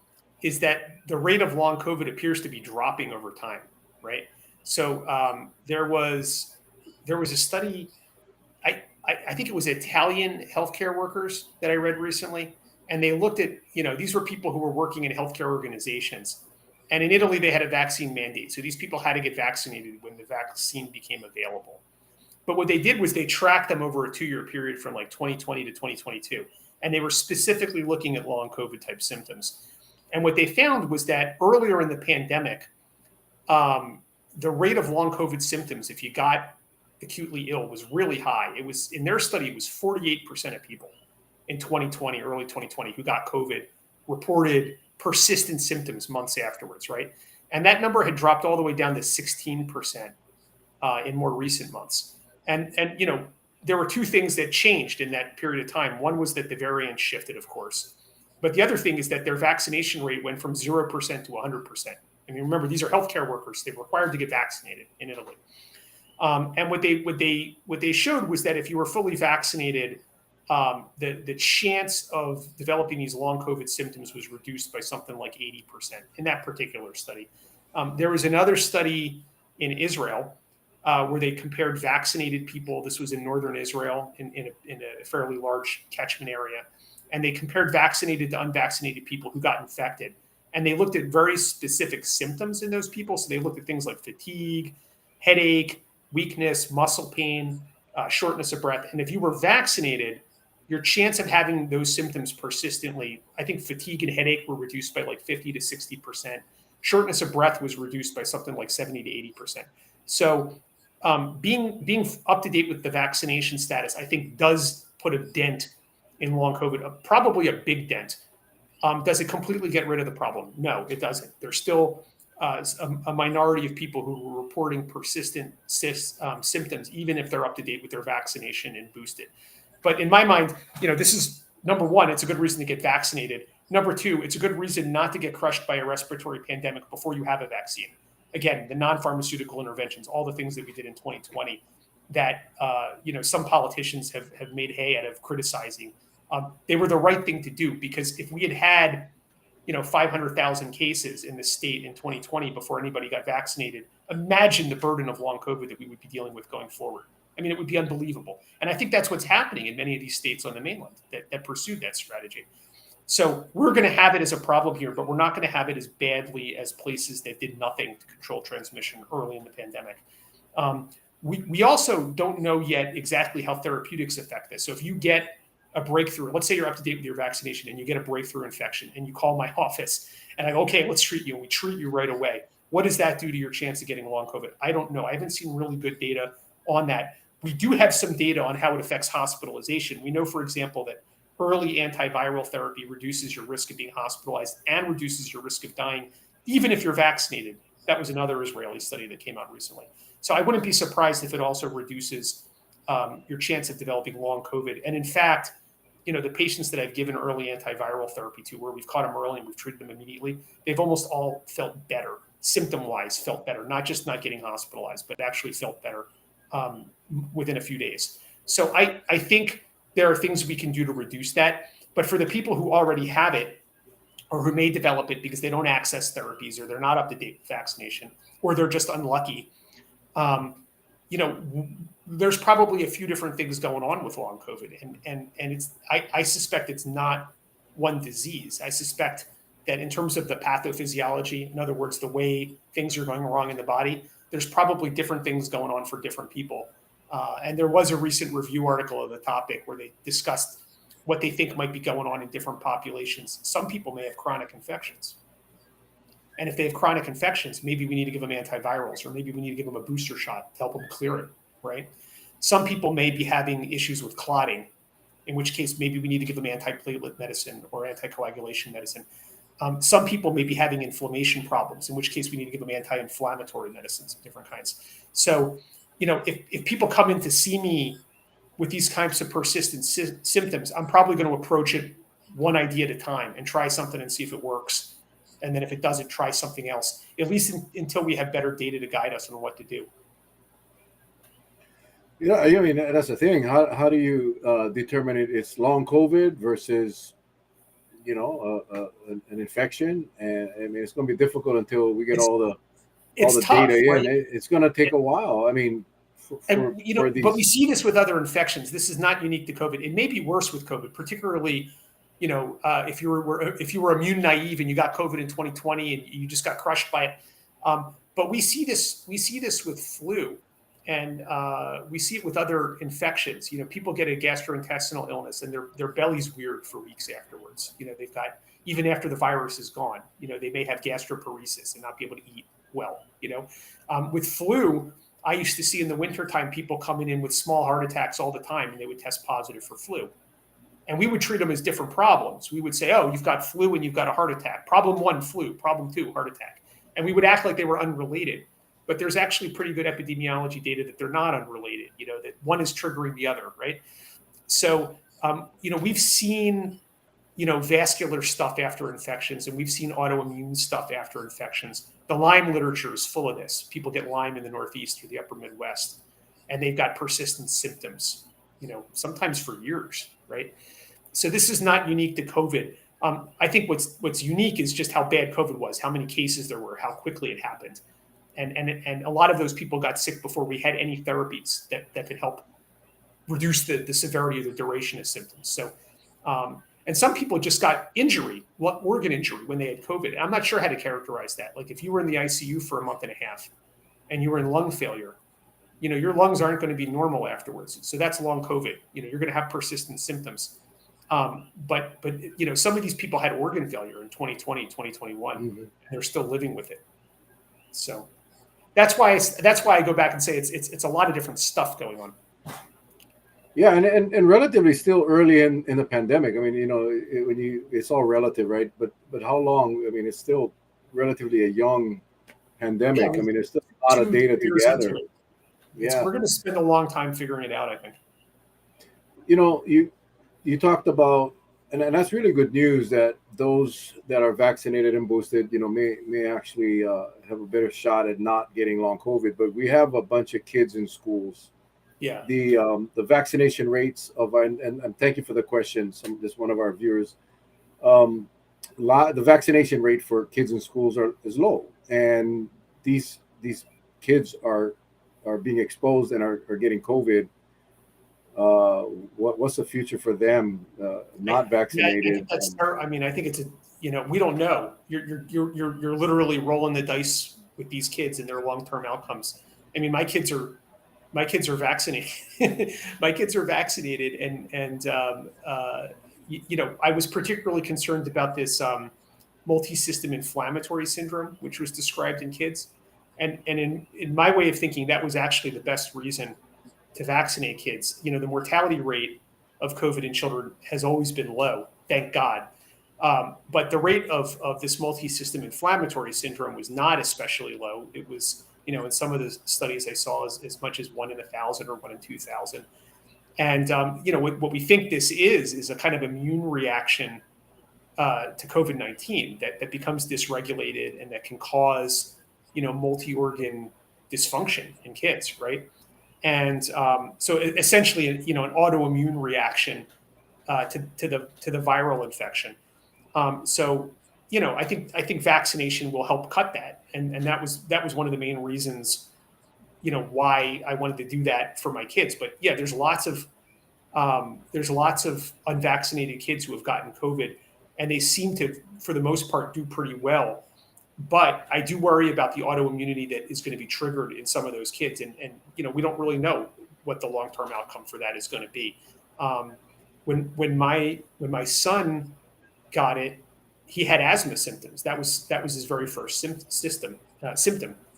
is that the rate of long COVID appears to be dropping over time, right? So there was a study. I think it was Italian healthcare workers that I read recently, and they looked at, these were people who were working in healthcare organizations. And in Italy, they had a vaccine mandate. So these people had to get vaccinated when the vaccine became available. But what they did was they tracked them over a 2-year period from like 2020 to 2022. And they were specifically looking at long COVID type symptoms. And what they found was that earlier in the pandemic, the rate of long COVID symptoms, if you got acutely ill, was really high. It was, in their study, it was 48% of people in 2020, early 2020, who got COVID reported persistent symptoms months afterwards, right? And that number had dropped all the way down to 16% in more recent months. And there were 2 things that changed in that period of time. One was that the variant shifted, of course. But the other thing is that their vaccination rate went from 0% to 100%. I mean, remember, these are healthcare workers. They were required to get vaccinated in Italy. And what they showed was that if you were fully vaccinated, the chance of developing these long COVID symptoms was reduced by something like 80% in that particular study. There was another study in Israel where they compared vaccinated people. This was in northern Israel in a fairly large catchment area. And they compared vaccinated to unvaccinated people who got infected. And they looked at very specific symptoms in those people. So they looked at things like fatigue, headache, weakness, muscle pain, shortness of breath. And if you were vaccinated, your chance of having those symptoms persistently, I think fatigue and headache were reduced by like 50 to 60%. Shortness of breath was reduced by something like 70 to 80%. So being up to date with the vaccination status, I think, does put a dent in long COVID, probably a big dent. Does it completely get rid of the problem? No, it doesn't. There's still a minority of people who are reporting persistent symptoms, even if they're up to date with their vaccination and boosted. But in my mind, this is number one, it's a good reason to get vaccinated. Number two, it's a good reason not to get crushed by a respiratory pandemic before you have a vaccine. Again, the non-pharmaceutical interventions, all the things that we did in 2020 that some politicians have made hay out of criticizing. They were the right thing to do, because if we had 500,000 cases in the state in 2020 before anybody got vaccinated, imagine the burden of long COVID that we would be dealing with going forward. I mean, it would be unbelievable. And I think that's what's happening in many of these states on the mainland that pursued that strategy. So we're going to have it as a problem here, but we're not going to have it as badly as places that did nothing to control transmission early in the pandemic. We also don't know yet exactly how therapeutics affect this. So if you get a breakthrough, let's say you're up to date with your vaccination and you get a breakthrough infection and you call my office and I go, okay, let's treat you. And we treat you right away. What does that do to your chance of getting long COVID? I don't know. I haven't seen really good data on that. We do have some data on how it affects hospitalization. We know, for example, that early antiviral therapy reduces your risk of being hospitalized and reduces your risk of dying, even if you're vaccinated. That was another Israeli study that came out recently. So I wouldn't be surprised if it also reduces your chance of developing long COVID. And in fact, the patients that I've given early antiviral therapy to, where we've caught them early and we've treated them immediately, they've almost all felt better, symptom-wise felt better, not just not getting hospitalized, but actually felt better within a few days. So I think there are things we can do to reduce that. But for the people who already have it, or who may develop it because they don't access therapies, or they're not up to date with vaccination, or they're just unlucky, there's probably a few different things going on with long COVID, and it's I suspect it's not one disease. I suspect that in terms of the pathophysiology, in other words, the way things are going wrong in the body, there's probably different things going on for different people. And there was a recent review article of the topic where they discussed what they think might be going on in different populations. Some people may have chronic infections. And if they have chronic infections, maybe we need to give them antivirals, or maybe we need to give them a booster shot to help them clear it, right? Some people may be having issues with clotting, in which case maybe we need to give them antiplatelet medicine or anticoagulation medicine. Some people may be having inflammation problems, in which case we need to give them anti-inflammatory medicines of different kinds. So, if people come in to see me with these kinds of persistent symptoms, I'm probably going to approach it one idea at a time and try something and see if it works. And then if it doesn't, try something else, at least until we have better data to guide us on what to do. Yeah, I mean, that's the thing. How do you determine it's long COVID versus, an infection? And I mean, it's going to be difficult until we get all the tough, data right? in. It's going to take a while. I mean, but we see this with other infections. This is not unique to COVID. It may be worse with COVID, particularly, if you were immune naive and you got COVID in 2020 and you just got crushed by it. But we see this with flu, and we see it with other infections. People get a gastrointestinal illness and their belly's weird for weeks afterwards. They've got, even after the virus is gone, they may have gastroparesis and not be able to eat well. With flu, I used to see in the wintertime people coming in with small heart attacks all the time, and they would test positive for flu. And we would treat them as different problems. We would say, oh, you've got flu and you've got a heart attack. Problem one, flu. Problem two, heart attack. And we would act like they were unrelated. But there's actually pretty good epidemiology data that they're not unrelated, that one is triggering the other, right? So, we've seen, vascular stuff after infections, and we've seen autoimmune stuff after infections. The Lyme literature is full of this. People get Lyme in the Northeast or the upper Midwest, and they've got persistent symptoms, sometimes for years, right? So this is not unique to COVID. I think what's unique is just how bad COVID was, how many cases there were, how quickly it happened. And a lot of those people got sick before we had any therapies that could help reduce the severity or the duration of symptoms. So And some people just got organ injury when they had COVID. I'm not sure how to characterize that. Like if you were in the ICU for a month and a half and you were in lung failure, your lungs aren't going to be normal afterwards. So that's long COVID. You're going to have persistent symptoms. But some of these people had organ failure in 2020, 2021, and they're still living with it. So that's why I go back and say it's a lot of different stuff going on. Yeah, and relatively still early in the pandemic. I mean, it's all relative, right? But how long? I mean, it's still relatively a young pandemic. Yeah, I mean, there's still a lot of data to gather. Yeah, we're going to spend a long time figuring it out, I think. You talked about, and that's really good news that those that are vaccinated and boosted, may actually have a better shot at not getting long COVID. But we have a bunch of kids in schools. Yeah. The vaccination rates and thank you for the question. This one of our viewers. The vaccination rate for kids in schools is low, and these kids are being exposed and are getting COVID. What's the future for them not vaccinated? I think it's we don't know. You're literally rolling the dice with these kids and their long-term outcomes. I mean, my kids are vaccinated. My kids are vaccinated, and I was particularly concerned about this multi-system inflammatory syndrome, which was described in kids. And in my way of thinking, that was actually the best reason to vaccinate kids. The mortality rate of COVID in children has always been low, thank God. But the rate of this multi-system inflammatory syndrome was not especially low. It was, in some of the studies I saw, as much as 1 in 1,000 or 1 in 2,000. And, what we think this is a kind of immune reaction to COVID-19 that becomes dysregulated and that can cause, multi-organ dysfunction in kids, right? And so essentially, an autoimmune reaction to the viral infection. I think vaccination will help cut that, and that was one of the main reasons, why I wanted to do that for my kids. But yeah, there's lots of unvaccinated kids who have gotten COVID, and they seem to, for the most part, do pretty well. But I do worry about the autoimmunity that is going to be triggered in some of those kids, and we don't really know what the long-term outcome for that is going to be. When my son got it, he had asthma symptoms. That was his very first symptom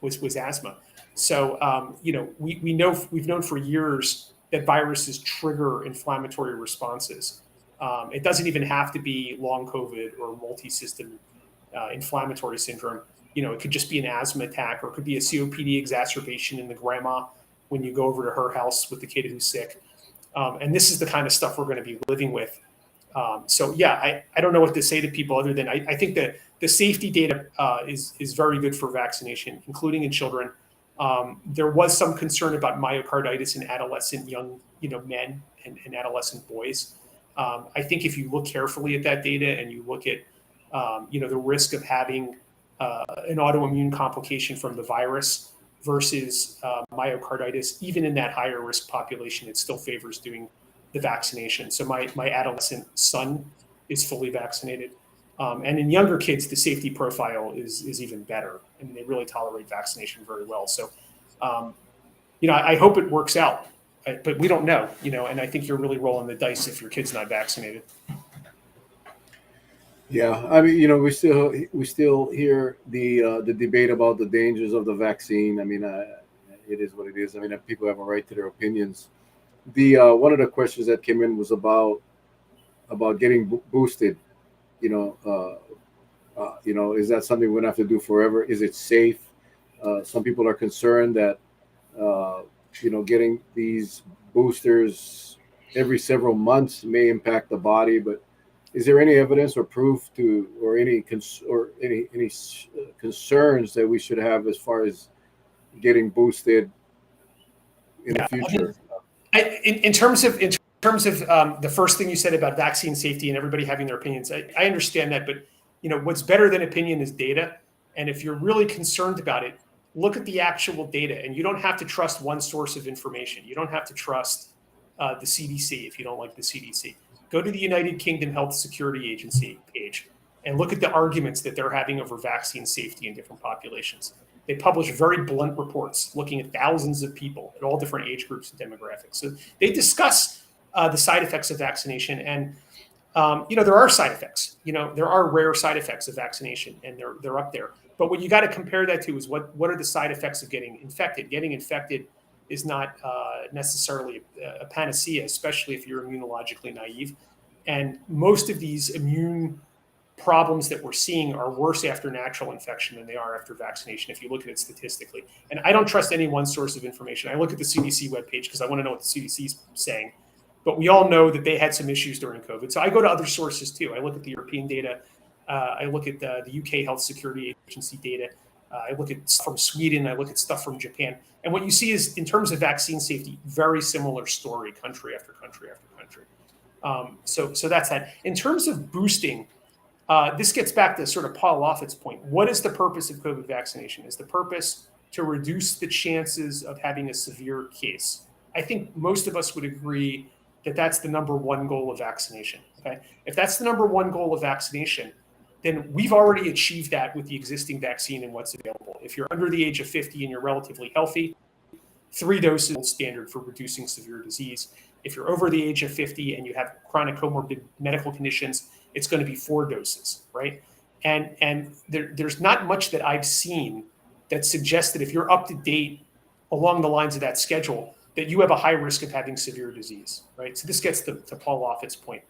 was asthma. So we've known for years that viruses trigger inflammatory responses. It doesn't even have to be long COVID or multi-system inflammatory syndrome. It could just be an asthma attack, or it could be a COPD exacerbation in the grandma when you go over to her house with the kid who's sick. And this is the kind of stuff we're going to be living with. I don't know what to say to people other than I think that the safety data is very good for vaccination, including in children. There was some concern about myocarditis in adolescent young men and adolescent boys. I think if you look carefully at that data and you look at the risk of having an autoimmune complication from the virus versus myocarditis, even in that higher risk population, it still favors doing the vaccination. So my adolescent son is fully vaccinated. And in younger kids, the safety profile is even better. I mean, they really tolerate vaccination very well. So, I hope it works out, but we don't know, and I think you're really rolling the dice if your kid's not vaccinated. Yeah, I mean, we still hear the debate about the dangers of the vaccine. I mean, it is what it is. I mean, people have a right to their opinions. The one of the questions that came in was about getting boosted. Is that something we're gonna have to do forever? Is it safe? Some people are concerned that getting these boosters every several months may impact the body, but is there any evidence or proof or any concerns that we should have as far as getting boosted in the future? In terms of the first thing you said about vaccine safety and everybody having their opinions, I understand that, but what's better than opinion is data. And if you're really concerned about it, look at the actual data, and you don't have to trust one source of information. You don't have to trust the CDC if you don't like the CDC. Go to the United Kingdom Health Security Agency page and look at the arguments that they're having over vaccine safety in different populations. They publish very blunt reports looking at thousands of people at all different age groups and demographics. So they discuss the side effects of vaccination, and there are side effects. There are rare side effects of vaccination, and they're up there. But what you got to compare that to is what are the side effects of getting infected? Getting infected is not necessarily a panacea, especially if you're immunologically naive. And most of these immune problems that we're seeing are worse after natural infection than they are after vaccination, if you look at it statistically. And I don't trust any one source of information. I look at the CDC webpage because I want to know what the CDC is saying. But we all know that they had some issues during COVID. So I go to other sources too. I look at the European data. I look at the UK Health Security Agency data. I look at stuff from Sweden. I look at stuff from Japan. And what you see is, in terms of vaccine safety, very similar story, country after country after country. So that's that. In terms of boosting, this gets back to sort of Paul Offit's point. What is the purpose of COVID vaccination? Is the purpose to reduce the chances of having a severe case? I think most of us would agree that that's the number one goal of vaccination. Okay, if that's the number one goal of vaccination, then we've already achieved that with the existing vaccine and what's available. If you're under the age of 50 and you're relatively healthy, 3 doses is standard for reducing severe disease. If you're over the age of 50 and you have chronic comorbid medical conditions, it's going to be 4 doses, right? And there's not much that I've seen that suggests that if you're up to date along the lines of that schedule, that you have a high risk of having severe disease, right? So this gets to Paul Offit's point.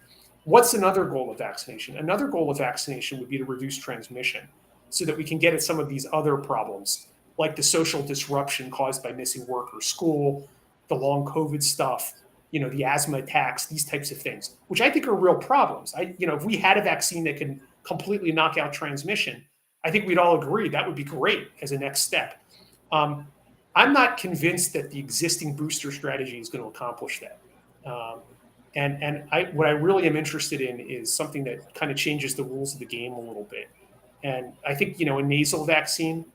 What's another goal of vaccination? Another goal of vaccination would be to reduce transmission so that we can get at some of these other problems, like the social disruption caused by missing work or school, the long COVID stuff, the asthma attacks, these types of things, which I think are real problems. If we had a vaccine that can completely knock out transmission, I think we'd all agree that would be great as a next step. I'm not convinced that the existing booster strategy is going to accomplish that. What I really am interested in is something that kind of changes the rules of the game a little bit. And I think, a nasal vaccine,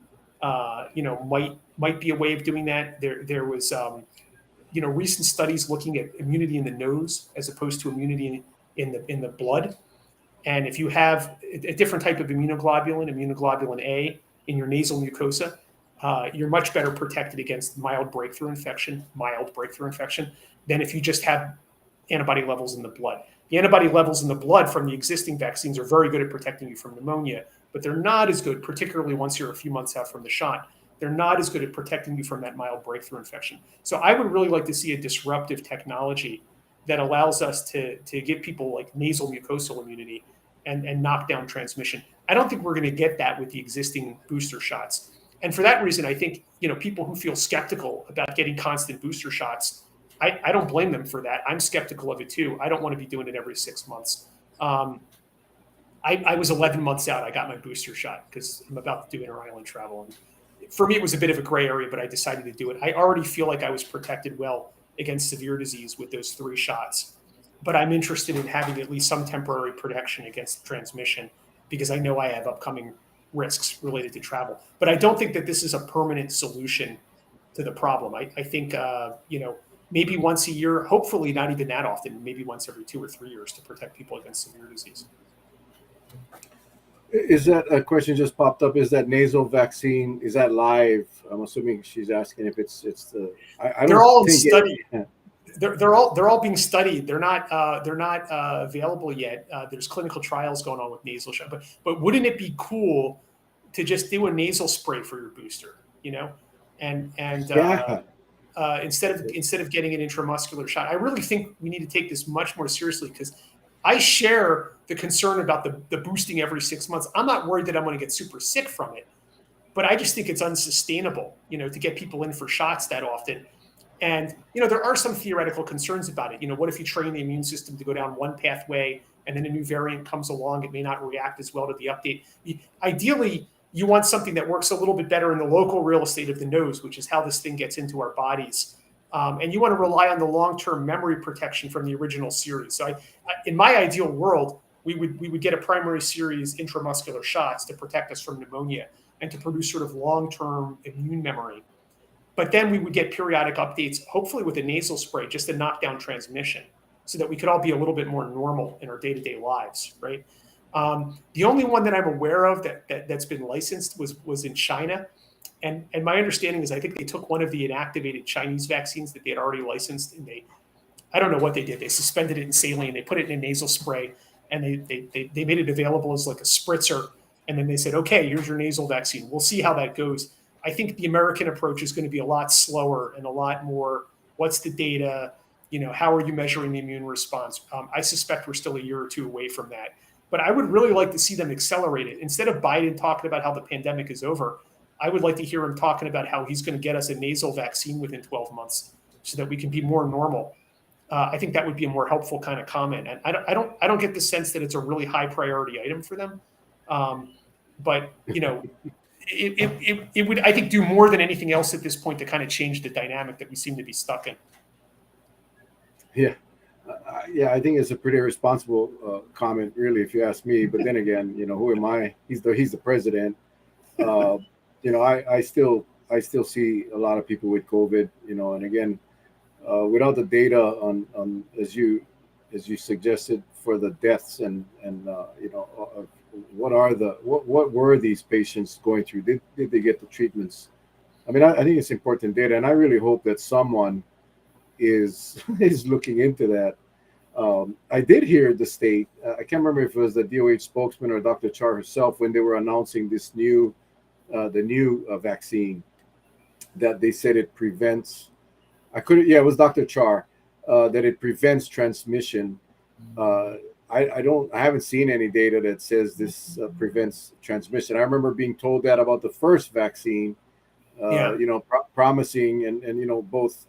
might be a way of doing that. There was, recent studies looking at immunity in the nose as opposed to immunity in the blood. And if you have a different type of immunoglobulin A in your nasal mucosa, you're much better protected against mild breakthrough infection than if you just have antibody levels in the blood. The antibody levels in the blood from the existing vaccines are very good at protecting you from pneumonia, but they're not as good, particularly once you're a few months out from the shot. They're not as good at protecting you from that mild breakthrough infection. So I would really like to see a disruptive technology that allows us to give people like nasal mucosal immunity and knock down transmission. I don't think we're going to get that with the existing booster shots. And for that reason, I think, people who feel skeptical about getting constant booster shots, I don't blame them for that. I'm skeptical of it too. I don't want to be doing it every 6 months. I was 11 months out. I got my booster shot because I'm about to do inter-island travel. And for me, it was a bit of a gray area, but I decided to do it. I already feel like I was protected well against severe disease with those 3 shots. But I'm interested in having at least some temporary protection against transmission because I know I have upcoming risks related to travel. But I don't think that this is a permanent solution to the problem. I think, maybe once a year, hopefully not even that often, maybe once every 2 or 3 years to protect people against severe disease. Is that a question just popped up? Is that nasal vaccine, is that live? I'm assuming she's asking if it's the. They're all studied. They're all being studied. They're not available yet. There's clinical trials going on with nasal shot. But wouldn't it be cool to just do a nasal spray for your booster? Instead of getting an intramuscular shot. I really think we need to take this much more seriously because I share the concern about the boosting every 6 months. I'm not worried that I'm going to get super sick from it, but I just think it's unsustainable, to get people in for shots that often. And, there are some theoretical concerns about it. What if you train the immune system to go down one pathway and then a new variant comes along? It may not react as well to the update. Ideally, you want something that works a little bit better in the local real estate of the nose, which is how this thing gets into our bodies. And you want to rely on the long-term memory protection from the original series. So in my ideal world, we would get a primary series intramuscular shots to protect us from pneumonia and to produce sort of long-term immune memory. But then we would get periodic updates, hopefully with a nasal spray, just to knock down transmission. so that we could all be a little bit more normal in our day-to-day lives, right? The only one that I'm aware of that's been licensed was in China, and my understanding is I think they took one of the inactivated Chinese vaccines that they had already licensed, and I don't know what they did. They suspended it in saline, they put it in a nasal spray, and they made it available as like a spritzer, and then they said, okay, here's your nasal vaccine. We'll see how that goes. I think the American approach is going to be a lot slower and a lot more, what's the data? How are you measuring the immune response? I suspect we're still a year or two away from that. But I would really like to see them accelerate it. Instead of Biden talking about how the pandemic is over, I would like to hear him talking about how he's going to get us a nasal vaccine within 12 months so that we can be more normal. I think that would be a more helpful kind of comment. And I don't get the sense that it's a really high priority item for them. But it would, I think, do more than anything else at this point to kind of change the dynamic that we seem to be stuck in. Yeah. I think it's a pretty irresponsible comment, really, if you ask me. But then again, who am I? He's the president. I still see a lot of people with COVID. And again, without the data on as you suggested for the deaths and what were these patients going through? Did they get the treatments? I mean, I think it's important data, and I really hope that someone is looking into that. I did hear the state. I can't remember if it was the DOH spokesman or Dr. Char herself when they were announcing the new vaccine, that they said it prevents. It was Dr. Char, that it prevents transmission. I haven't seen any data that says this prevents transmission. I remember being told that about the first vaccine. Promising, and both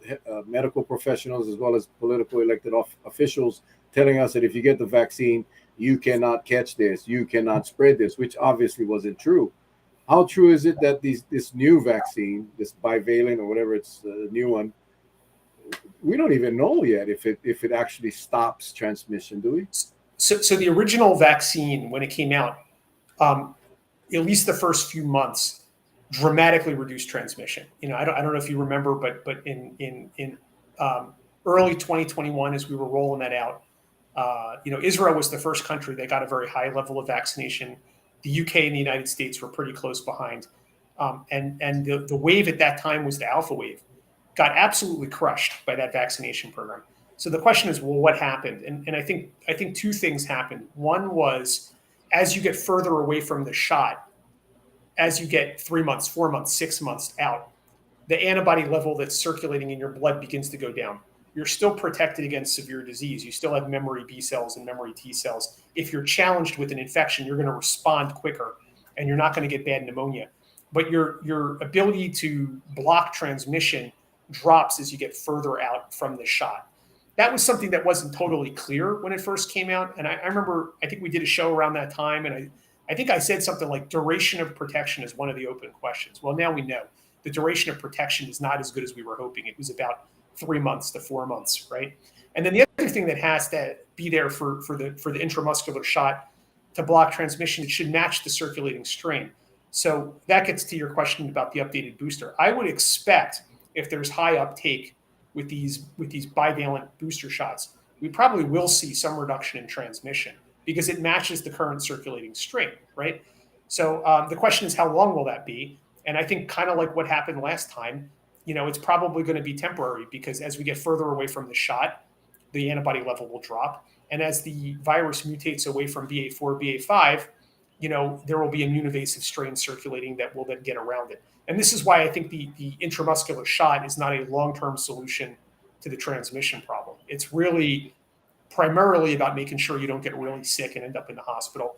medical professionals as well as political elected officials telling us that if you get the vaccine, you cannot catch this, you cannot spread this, which obviously wasn't true. How true is it that this new vaccine, this bivalent or whatever, it's the new one, we don't even know yet if it actually stops transmission, do we? So the original vaccine, when it came out, at least the first few months, dramatically reduced transmission. I don't know if you remember, but in early 2021, as we were rolling that out, Israel was the first country that got a very high level of vaccination. The UK and the United States were pretty close behind, and the wave at that time was the alpha wave, got absolutely crushed by that vaccination program. So the question is, well, what happened? And I think two things happened. One was, as you get further away from the shot, as you get 3 months, 4 months, 6 months out, the antibody level that's circulating in your blood begins to go down. You're still protected against severe disease. You still have memory B cells and memory T cells. If you're challenged with an infection, you're going to respond quicker, and you're not going to get bad pneumonia. But your ability to block transmission drops as you get further out from the shot. That was something that wasn't totally clear when it first came out. And I remember, I think we did a show around that time, and I think I said something like duration of protection is one of the open questions. Well, now we know the duration of protection is not as good as we were hoping. It was about 3 months to 4 months, right? And then the other thing that has to be there for the intramuscular shot to block transmission, it should match the circulating strain. So that gets to your question about the updated booster. I would expect, if there's high uptake with these bivalent booster shots, we probably will see some reduction in transmission, because it matches the current circulating strain, right? So the question is, how long will that be? And I think, kind of like what happened last time, it's probably going to be temporary, because as we get further away from the shot, the antibody level will drop. And as the virus mutates away from BA4, BA5, there will be immune evasive strains circulating that will then get around it. And this is why I think the intramuscular shot is not a long-term solution to the transmission problem. It's really primarily about making sure you don't get really sick and end up in the hospital.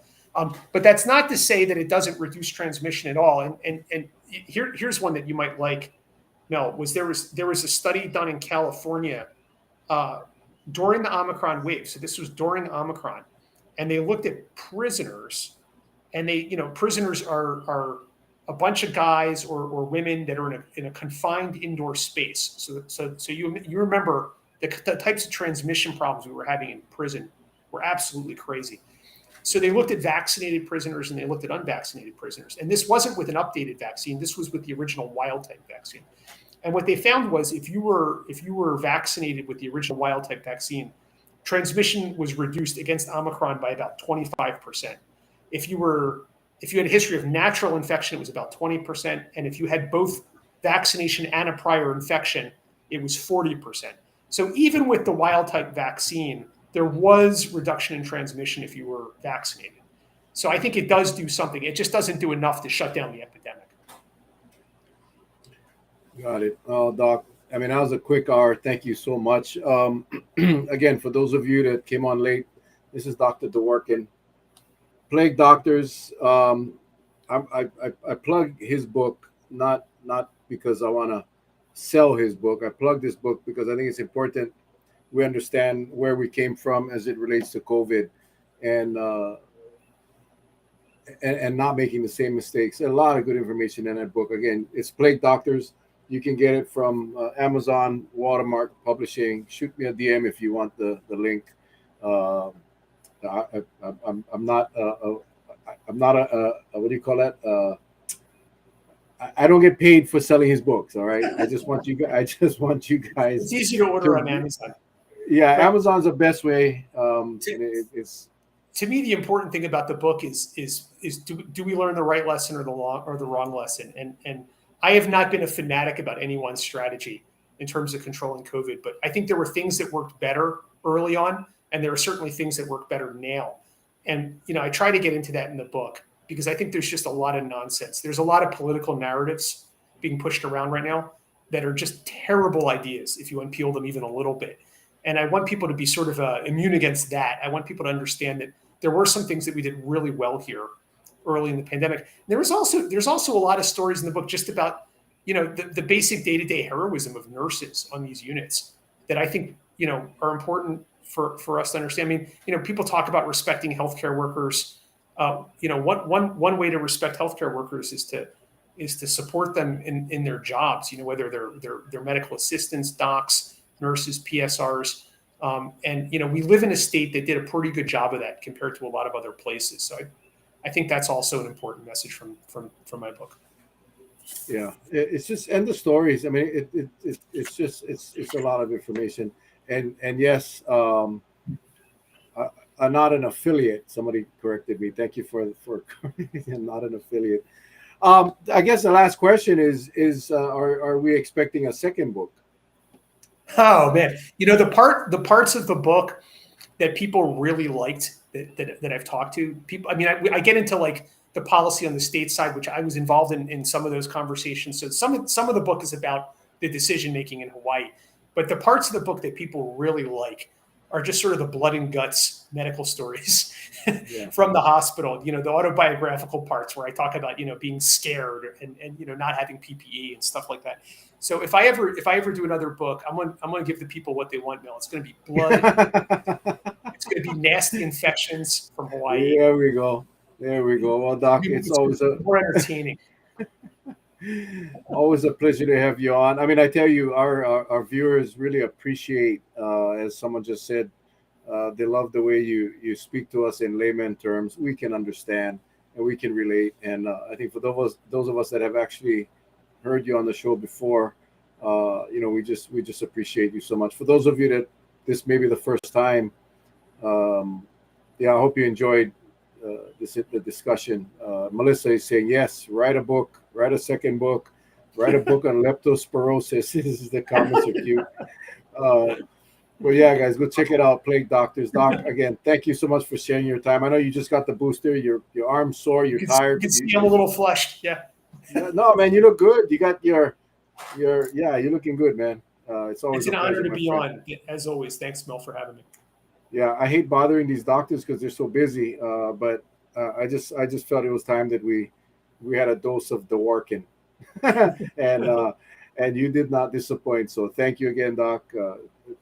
But that's not to say that it doesn't reduce transmission at all. And here's one that you might like, Mel. There was a study done in California during the Omicron wave. So this was during Omicron, and they looked at prisoners, and prisoners are a bunch of guys or women that are in a confined indoor space. So you remember the types of transmission problems we were having in prison were absolutely crazy. So they looked at vaccinated prisoners and they looked at unvaccinated prisoners. And this wasn't with an updated vaccine. This was with the original wild type vaccine. And what they found was, if you were vaccinated with the original wild type vaccine, transmission was reduced against Omicron by about 25%. If you had a history of natural infection, it was about 20%. And if you had both vaccination and a prior infection, it was 40%. So even with the wild type vaccine, there was reduction in transmission if you were vaccinated. So I think it does do something. It just doesn't do enough to shut down the epidemic. Got it. Doc, I mean, that was a quick hour. Thank you so much. Again, for those of you that came on late, this is Dr. Dworkin. Plague Doctors. I plug his book, not because I want to sell his book. I plug this book because I think it's important we understand where we came from as it relates to COVID, and not making the same mistakes. A lot of good information in that book. Again, it's Plague Doctors. You can get it from Amazon, Watermark Publishing. Shoot me a DM if you want the link. I'm not a what do you call that? I don't get paid for selling his books. All right. I just want you guys. It's easy to order on Amazon. Yeah, Amazon's the best way. It's to me, the important thing about the book is do we learn the right lesson or the wrong lesson? And I have not been a fanatic about any one strategy in terms of controlling COVID, but I think there were things that worked better early on, and there are certainly things that work better now. And I try to get into that in the book because I think there's just a lot of nonsense. There's a lot of political narratives being pushed around right now that are just terrible ideas if you unpeel them even a little bit. And I want people to be sort of immune against that. I want people to understand that there were some things that we did really well here early in the pandemic. There's also a lot of stories in the book just about, the basic day-to-day heroism of nurses on these units that I think, are important for us to understand. I mean, people talk about respecting healthcare workers. One way to respect healthcare workers is to support them in their jobs, whether they're medical assistants, docs, nurses, PSRs. And we live in a state that did a pretty good job of that compared to a lot of other places. So I think that's also an important message from my book. Yeah, it's just end the stories. I mean, it's a lot of information, and yes, I'm not an affiliate. Somebody corrected me. Thank you for I'm not an affiliate. I guess the last question is are we expecting a second book? Oh man, the parts of the book that people really liked that I've talked to people. I mean, I get into like the policy on the state side, which I was involved in some of those conversations. So some of the book is about the decision making in Hawaii, but the parts of the book that people really like are just sort of the blood and guts medical stories from the hospital. The autobiographical parts where I talk about being scared and not having PPE and stuff like that. So if I ever do another book, I'm going to give the people what they want, Mel. It's going to be blood. It's going to be nasty infections from Hawaii. There we go. Well, Doc, it's always more entertaining. Always a pleasure to have you on. I mean, I tell you, our viewers really appreciate, as someone just said, they love the way you speak to us in layman terms. We can understand and we can relate. And I think for those of us that have actually heard you on the show before, we just appreciate you so much. For those of you that this may be the first time, I hope you enjoyed the discussion. Melissa is saying yes. Write a book. Write a second book. Write a book on leptospirosis. This is the comments are cute. Well, yeah, guys, go check it out. Plague Doctors. Doc, again, thank you so much for sharing your time. I know you just got the booster. Your arm's sore. You're tired. You can see I'm a little flushed. Yeah. No, man, you look good. You got you're looking good, man. It's always an honor to be on. As always, thanks, Mel, for having me. Yeah, I hate bothering these doctors because they're so busy. But I just felt it was time that we had a dose of Dworkin, and you did not disappoint. So thank you again, Doc.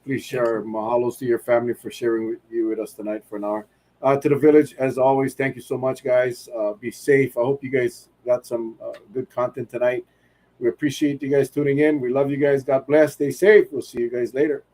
Please share mahalos to your family for sharing with us tonight for an hour. To the village, as always, thank you so much, guys. Be safe. I hope you guys got some good content tonight. We appreciate you guys tuning in. We love you guys. God bless. Stay safe. We'll see you guys later.